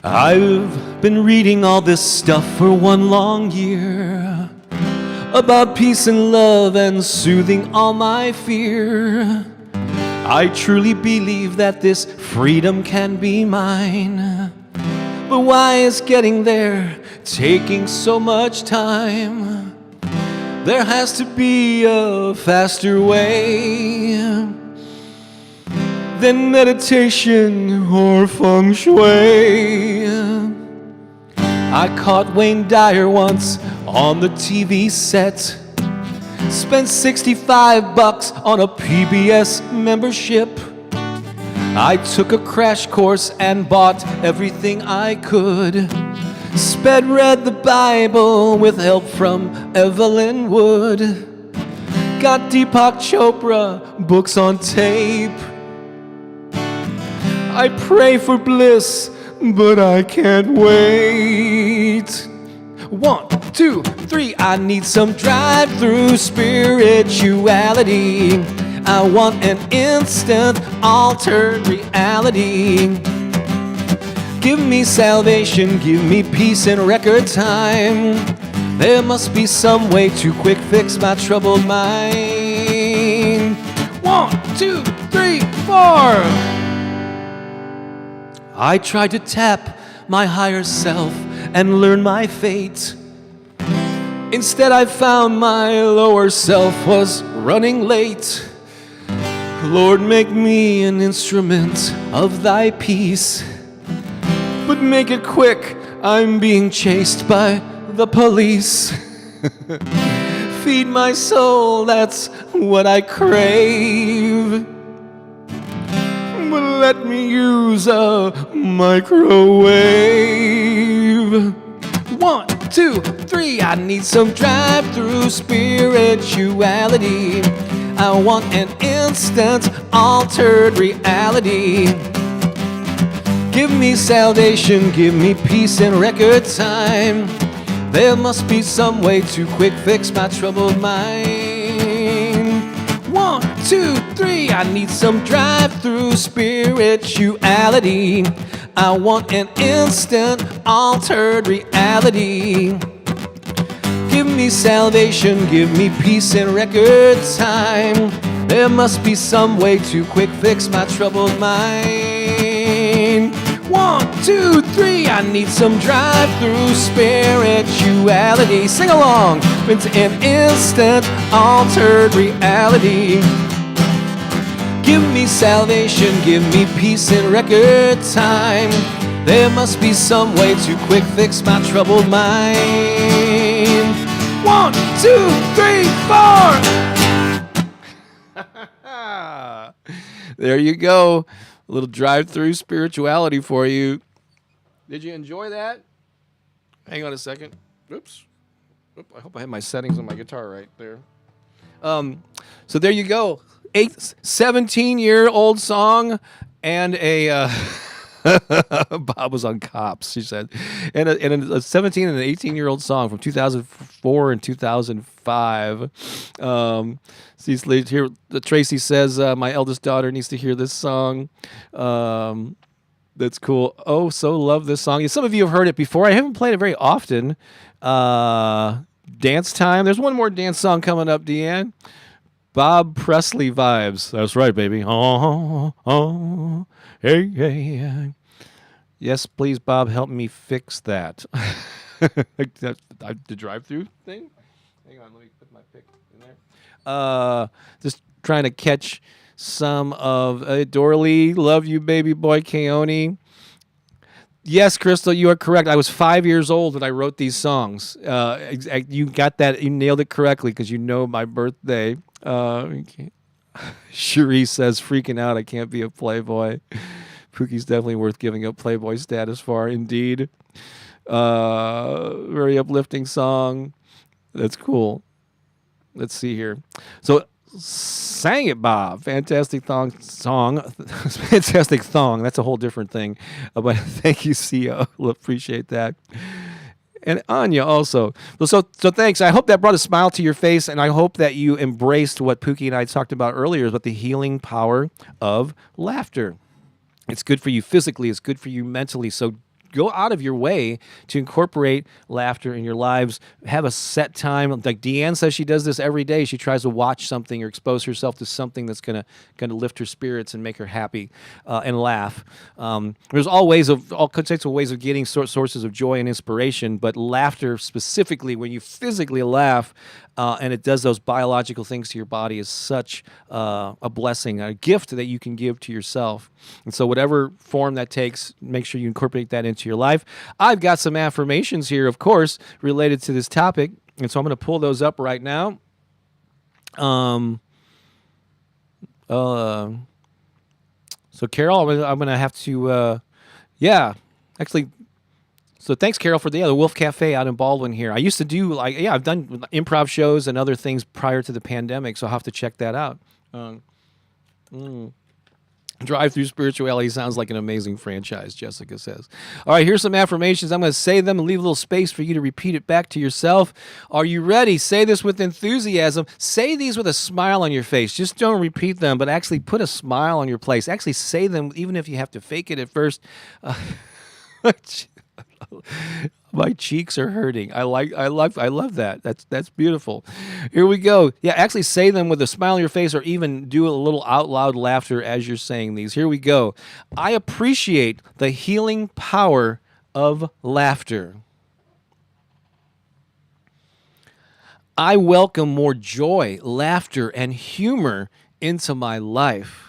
[SPEAKER 1] I've been reading all this stuff for one long year about peace and love and soothing all my fear. I truly believe that this freedom can be mine. But why is getting there taking so much time? There has to be a faster way than meditation or feng shui. I caught Wayne Dyer once on the TV set. Spent $65 on a PBS membership. I took a crash course and bought everything I could. Read the Bible with help from Evelyn Wood. Got Deepak Chopra books on tape. I pray for bliss, but I can't wait. 1, 2, 3, I need some drive-through spirituality. I want an instant altered reality. Give me salvation, give me peace in record time. There must be some way to quick fix my troubled mind. 1, 2, 3, 4. I tried to tap my higher self and learn my fate. Instead I found my lower self was running late. Lord, make me an instrument of thy peace. But make it quick, I'm being chased by the police. Feed my soul, that's what I crave. But let me use a microwave. 1, 2, 3, I need some drive-through spirituality. I want an instant altered reality. Give me salvation, give me peace in record time. There must be some way to quick fix my troubled mind. 1, 2, 3, I need some drive-through spirituality. I want an instant altered reality. Give me salvation, give me peace in record time. There must be some way to quick fix my troubled mind. 1, 2, 3, I need some drive-through spirituality. Sing along. It's an instant altered reality. Give me salvation, give me peace in record time. There must be some way to quick fix my troubled mind. 1, 2, 3, 4. There you go. A little drive-through spirituality for you. Did you enjoy that? Hang on a second. Oops. I hope I have my settings on my guitar right there. So there you go. 17-year-old song and a Bob was on Cops, she said, and a 17 and an 18-year-old song from 2004 and 2005. Here, Tracy says my eldest daughter needs to hear this song. That's cool. Oh, so love this song. Some of you have heard it before. I haven't played it very often. Dance time. There's one more dance song coming up, Deanne. Bob Presley vibes. That's right, baby. Oh, oh, hey, hey. Yes, please, Bob, help me fix that. The drive-through thing? Hang on, let me put my pick in there. Just trying to catch some of Dorley. Love you, baby boy, Keone. Yes, Crystal, you are correct. I was 5 years old when I wrote these songs. You got that. You nailed it correctly because you know my birthday. Cherie says, freaking out. I can't be a playboy. Pookie's definitely worth giving up playboy status for. Indeed. Very uplifting song. That's cool. Let's see here. So, sang it, Bob. Fantastic song. Fantastic thong. That's a whole different thing. But thank you, CEO. Appreciate that. And Anya also. So thanks. I hope that brought a smile to your face, and I hope that you embraced what Pookie and I talked about earlier, about the healing power of laughter. It's good for you physically. It's good for you mentally. So go out of your way to incorporate laughter in your lives. Have a set time. Like Deanne says, she does this every day. She tries to watch something or expose herself to something that's gonna lift her spirits and make her happy and laugh. There's all types of ways of getting sources of joy and inspiration, but laughter specifically, when you physically laugh, and it does those biological things to your body, is such a blessing, a gift that you can give to yourself. And so whatever form that takes, make sure you incorporate that into your life. I've got some affirmations here, of course, related to this topic. And so I'm going to pull those up right now. So Carol, I'm going to have to, actually. So thanks, Carol, for the Wolf Cafe out in Baldwin here. I used to do I've done improv shows and other things prior to the pandemic, so I'll have to check that out. Drive-Thru Spirituality sounds like an amazing franchise, Jessica says. All right, here's some affirmations. I'm going to say them and leave a little space for you to repeat it back to yourself. Are you ready? Say this with enthusiasm. Say these with a smile on your face. Just don't repeat them, but actually put a smile on your face. Actually say them even if you have to fake it at first. My cheeks are hurting. I love that. That's beautiful. Here we go. Yeah, actually say them with a smile on your face, or even do a little out loud laughter as you're saying these. Here we go. I appreciate the healing power of laughter. I welcome more joy, laughter, and humor into my life.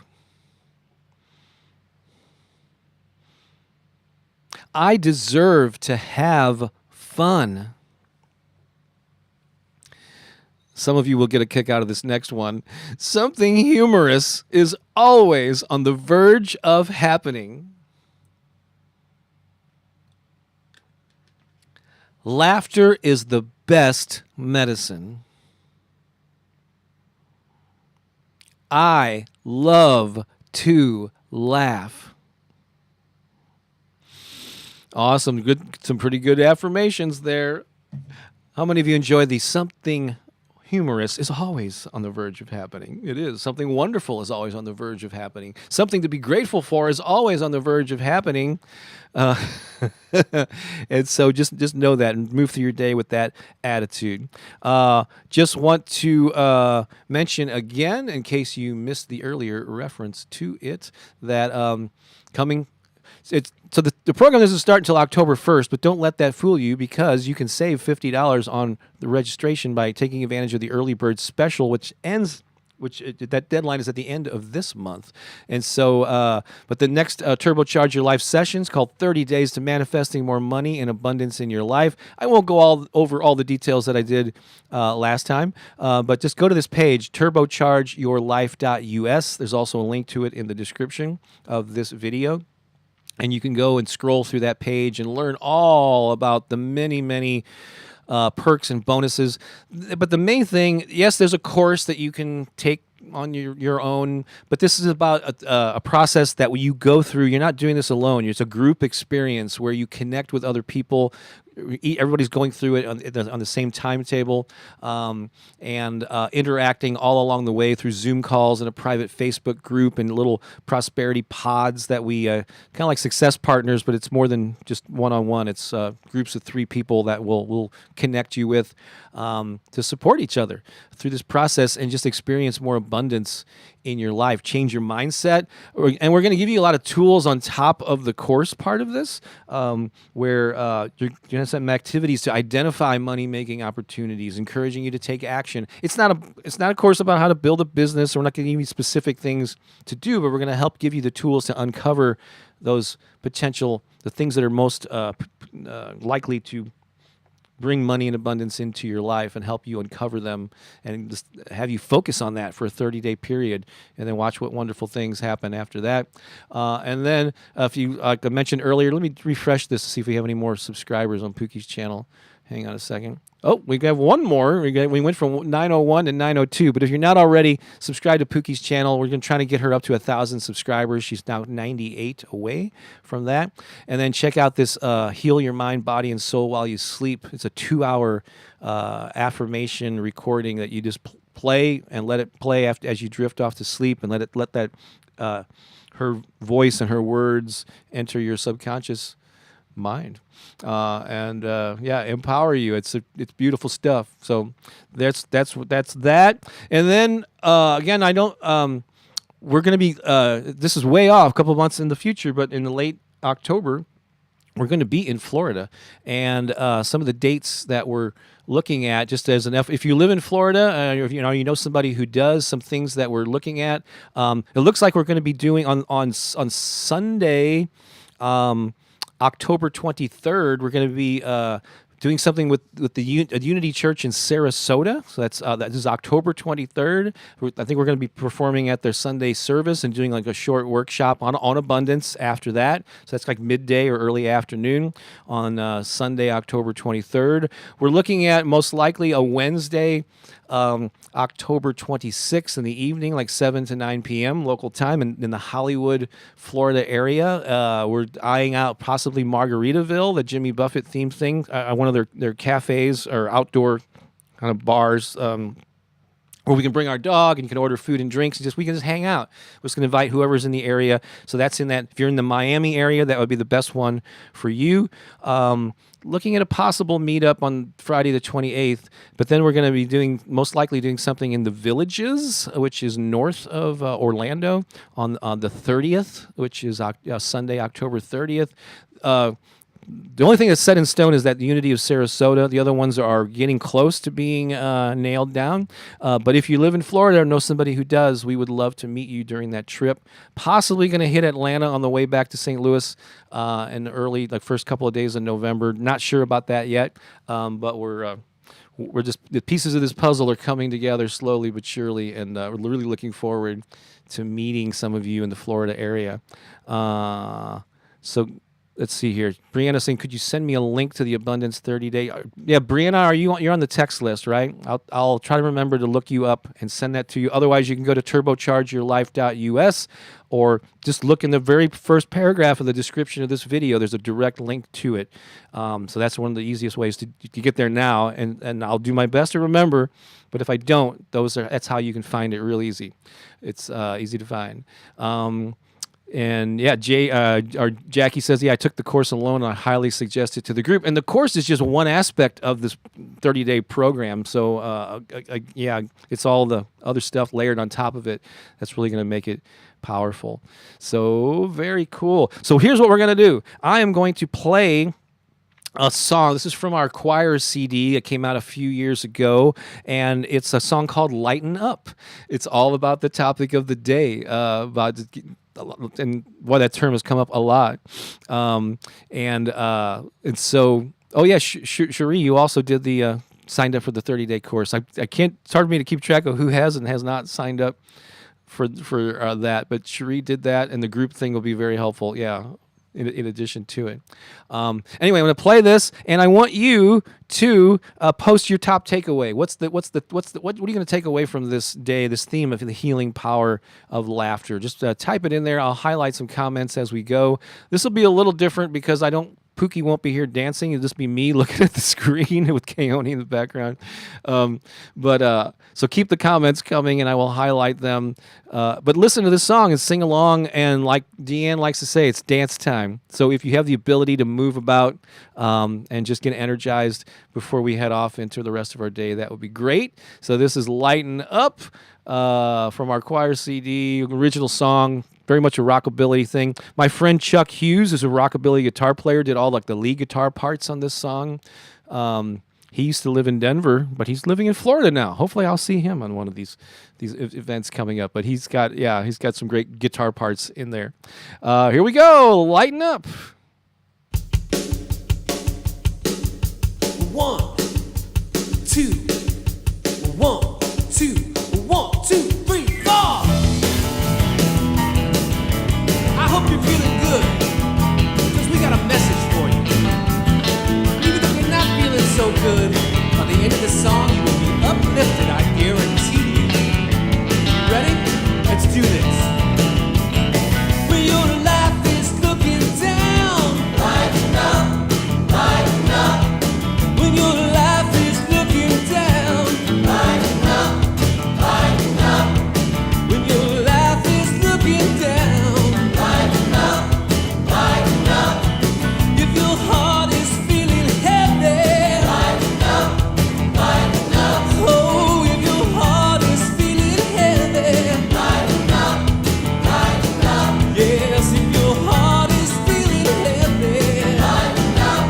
[SPEAKER 1] I deserve to have fun. Some of you will get a kick out of this next one. Something humorous is always on the verge of happening. Laughter is the best medicine. I love to laugh. Awesome. Good. Some pretty good affirmations there. How many of you enjoy the something humorous is always on the verge of happening? It is. Something wonderful is always on the verge of happening. Something to be grateful for is always on the verge of happening. Uh, and so just know that and move through your day with that attitude. Just want to mention again, in case you missed the earlier reference to it, that coming so the program doesn't start until October 1st, but don't let that fool you because you can save $50 on the registration by taking advantage of the early bird special, that deadline is at the end of this month. And so, but the next Turbocharge Your Life sessions called 30 Days to Manifesting More Money and Abundance in Your Life. I won't go over all the details that I did last time, but just go to this page, turbochargeyourlife.us. There's also a link to it in the description of this video. And you can go and scroll through that page and learn all about the many, many perks and bonuses. But the main thing, yes, there's a course that you can take on your own, but this is about a process that you go through. You're not doing this alone. It's a group experience where you connect with other people. Everybody's going through it on the same timetable and interacting all along the way through Zoom calls and a private Facebook group and little prosperity pods that we kind of like success partners, but it's more than just one-on-one. It's groups of 3 people that we'll connect you with to support each other through this process and just experience more abundance in your life, change your mindset. And we're going to give you a lot of tools on top of the course part of this, where you're going to have some activities to identify money-making opportunities, encouraging you to take action. It's not a course about how to build a business. We're not going to give you specific things to do, but we're going to help give you the tools to uncover those the things that are most likely to bring money and abundance into your life and help you uncover them and just have you focus on that for a 30-day period and then watch what wonderful things happen after that. And then if you, like I mentioned earlier, let me refresh this to see if we have any more subscribers on Pookie's channel. Hang on a second. Oh, we have one more. We went from 901 to 902. But if you're not already subscribed to Pookie's channel, we're going to try to get her up to 1,000 subscribers. She's now 98 away from that. And then check out this Heal Your Mind, Body, and Soul While You Sleep. It's a 2-hour affirmation recording that you just play and let it play as you drift off to sleep and let that her voice and her words enter your subconscious mind empower you. It's beautiful stuff. So that's that. And then again, I don't we're going to be this is way off a couple of months in the future, but in the late October we're going to be in Florida, and some of the dates that we're looking at, just as if you live in Florida, if you know somebody who does, some things that we're looking at. It looks like we're going to be doing on Sunday, October 23rd, we're going to be doing something with the Unity Church in Sarasota. So that is October 23rd. I think we're going to be performing at their Sunday service and doing like a short workshop on abundance after that. So that's like midday or early afternoon on Sunday, October 23rd. We're looking at most likely a Wednesday, October 26th in the evening, like 7 to 9 p.m. local time in the Hollywood, Florida area. We're eyeing out possibly Margaritaville, the Jimmy Buffett themed thing, one of their cafes or outdoor kind of bars where we can bring our dog and you can order food and drinks and we can just hang out. We're just going to invite whoever's in the area. So that's in that. If you're in the Miami area, that would be the best one for you. Looking at a possible meetup on Friday the 28th, but then we're going to be most likely doing something in the Villages, which is north of Orlando, on the 30th, which is Sunday, October 30th. The only thing that's set in stone is that the Unity of Sarasota. The other ones are getting close to being nailed down. But if you live in Florida or know somebody who does, we would love to meet you during that trip. Possibly going to hit Atlanta on the way back to St. Louis in the early, first couple of days of November. Not sure about that yet, but we're just, the pieces of this puzzle are coming together slowly but surely, and we're really looking forward to meeting some of you in the Florida area. So let's see here. Brianna saying, could you send me a link to the Abundance 30-day? Yeah, Brianna, you're on the text list, right? I'll try to remember to look you up and send that to you. Otherwise, you can go to turbochargeyourlife.us or just look in the very first paragraph of the description of this video. There's a direct link to it. So that's one of the easiest ways to get there now. And I'll do my best to remember. But if I don't, that's how you can find it real easy. It's easy to find. And yeah, Jackie says, yeah, I took the course alone and I highly suggest it to the group. And the course is just one aspect of this 30-day program. So yeah, it's all the other stuff layered on top of it that's really going to make it powerful. So very cool. So here's what we're going to do. I am going to play a song. This is from our choir CD. It came out a few years ago, and it's a song called Lighten Up. It's all about the topic of the day, and why that term has come up a lot. And so, oh yeah, Cherie, you also did the signed up for the 30-day course. I can't. It's hard for me to keep track of who has and has not signed up for that, but Cherie did that, and the group thing will be very helpful. Yeah. In addition to it. Anyway, I'm going to play this, and I want you to post your top takeaway. What are you going to take away from this day, this theme of the healing power of laughter? Just type it in there. I'll highlight some comments as we go. This will be a little different because Pooki won't be here dancing. It'll just be me looking at the screen with Keone in the background. So keep the comments coming, and I will highlight them. But listen to this song and sing along. And like Deanne likes to say, it's dance time. So if you have the ability to move about and just get energized before we head off into the rest of our day, that would be great. So this is Lighten Up from our choir CD, original song. Very much a rockabilly thing. My friend Chuck Hughes is a rockabilly guitar player, did all like the lead guitar parts on this song. He used to live in Denver, but he's living in Florida now. Hopefully I'll see him on one of these events coming up. But he's got some great guitar parts in there. Here we go. Lighten up.
[SPEAKER 2] 1, 2, 1, 2, 1, 2, 3, 4. I hope you're feeling good, because we got a message for you. Even if you're not feeling so good, by the end of the song you will be uplifted, I guarantee you. Ready? Let's do this. When your life is looking down, lighten up, lighten up. When your life is looking down, lighten up, lighten up. When your life is looking down, lighten up, lighten up. If your heart is feeling heavy, lighten up, lighten up. Oh, if your heart is feeling heavy, lighten up, lighten up. Yes, if your heart is feeling heavy, lighten up,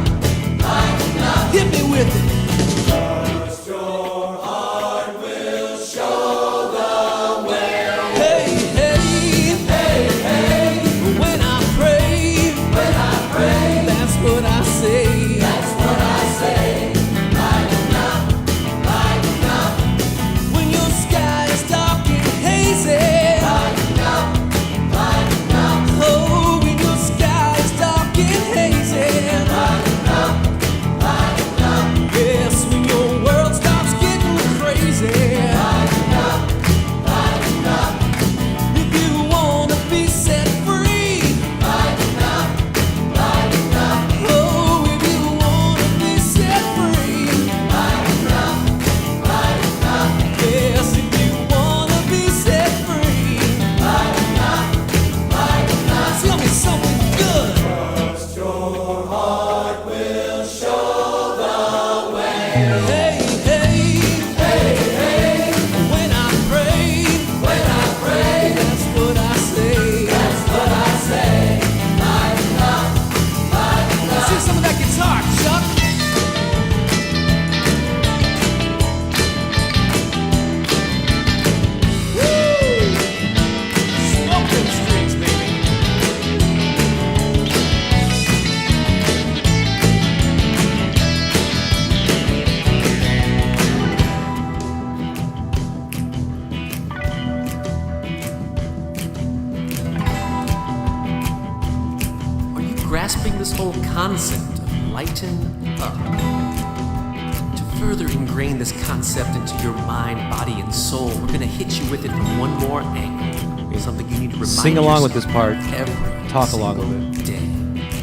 [SPEAKER 2] lighten up. Hit me with it. Hey, hey, hey, hey. When I pray, that's what I say. That's what I say. Lighten up, lighten up. When your sky is dark and hazy, lighten up, lighten up. Oh, when your sky is dark and hazy, lighten up, lighten up. Yes, when your world stops getting crazy, lighten up, lighten up. If you wanna be set free, lighten up, lighten up. Oh, if you wanna be set free, lighten up, lighten up. Yes, if you wanna be set free, lighten up, lighten up. Tell me something good. Trust your heart will show the way. Hey, hey, hey, hey. When I pray, that's what I say. That's what I say. Lighten up, lighten up. See some of that guitar, Chuck. Woo! Smoke them strings, baby.
[SPEAKER 4] concept of lighten up. To further ingrain this concept into your mind, body, and soul, we're going to hit you with it from one more angle. Something you need to remind
[SPEAKER 1] Sing along with this part.
[SPEAKER 4] every
[SPEAKER 1] Talk along with
[SPEAKER 4] single day.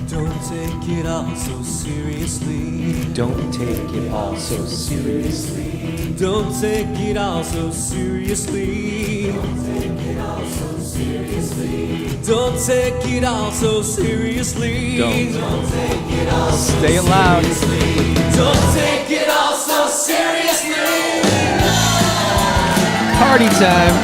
[SPEAKER 2] Don't take it all so seriously.
[SPEAKER 1] Don't take it all so seriously.
[SPEAKER 2] Don't take it all so seriously. Don't take it all so seriously. Don't take it all so seriously.
[SPEAKER 1] Don't
[SPEAKER 2] take it all so
[SPEAKER 1] Say it loud.
[SPEAKER 2] seriously. Don't take it all so seriously.
[SPEAKER 1] Party time.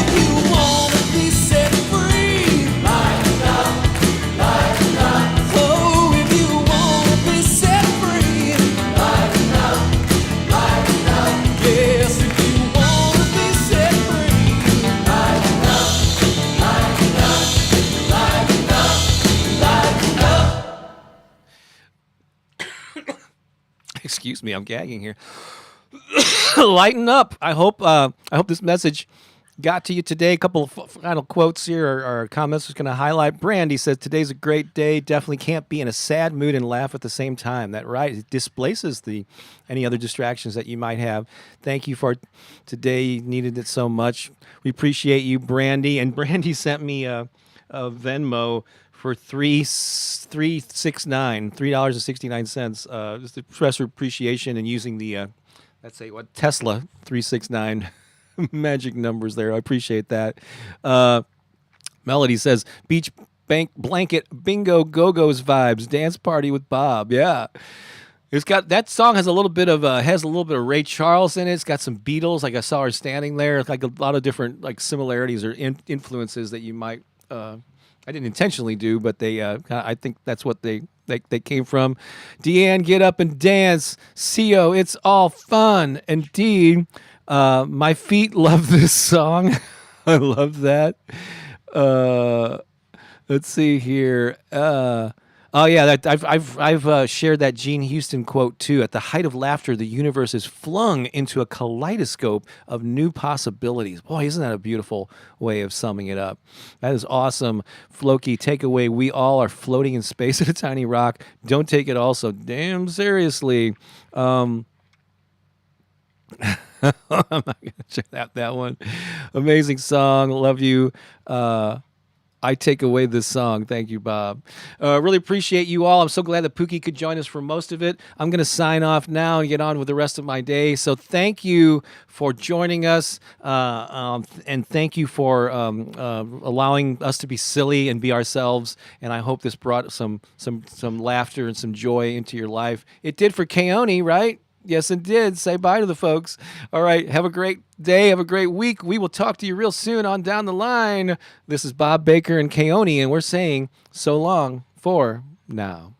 [SPEAKER 2] If you wanna be set free, lighten up, lighten up. Oh, if you wanna be set free, lighten up, lighten up. Yes, if you wanna be set free, lighten up, lighten up, lighten up, lighten up.
[SPEAKER 1] Excuse me, I'm gagging here. Lighten up. I hope this message got to you today. A couple of final quotes here or comments. I was going to highlight. Brandy says, today's a great day. Definitely can't be in a sad mood and laugh at the same time. That right. It displaces any other distractions that you might have. Thank you for today. You needed it so much. We appreciate you, Brandy. And Brandy sent me a Venmo for $3.69. Just to express her appreciation and using the Tesla 369 magic numbers there. I appreciate that. Melody says beach bank blanket bingo go-go's vibes, dance party with Bob. Yeah. It's got that song has a little bit of Ray Charles in it. It's got some Beatles. Like I saw her standing there. It's like a lot of different like similarities or influences that you might I didn't intentionally do, but they I think that's what they came from. Deanne, get up and dance. CO, it's all fun. Indeed. My feet love this song. I love that. Let's see here. Oh yeah, I've shared that Gene Houston quote too. At the height of laughter, the universe is flung into a kaleidoscope of new possibilities. Boy, isn't that a beautiful way of summing it up? That is awesome. Floki, takeaway: we all are floating in space at a tiny rock. Don't take it all so damn seriously. I'm not gonna check out that one. Amazing song. Love you. I take away this song. Thank you, Bob. Really appreciate you all. I'm so glad that Pooki could join us for most of it. I'm going to sign off now and get on with the rest of my day. So thank you for joining us, and thank you for allowing us to be silly and be ourselves. And I hope this brought some laughter and some joy into your life. It did for Keone, right? Yes, it did. Say bye to the folks. All right. Have a great day. Have a great week. We will talk to you real soon on down the line. This is Bob Baker and Keone, and we're saying so long for now.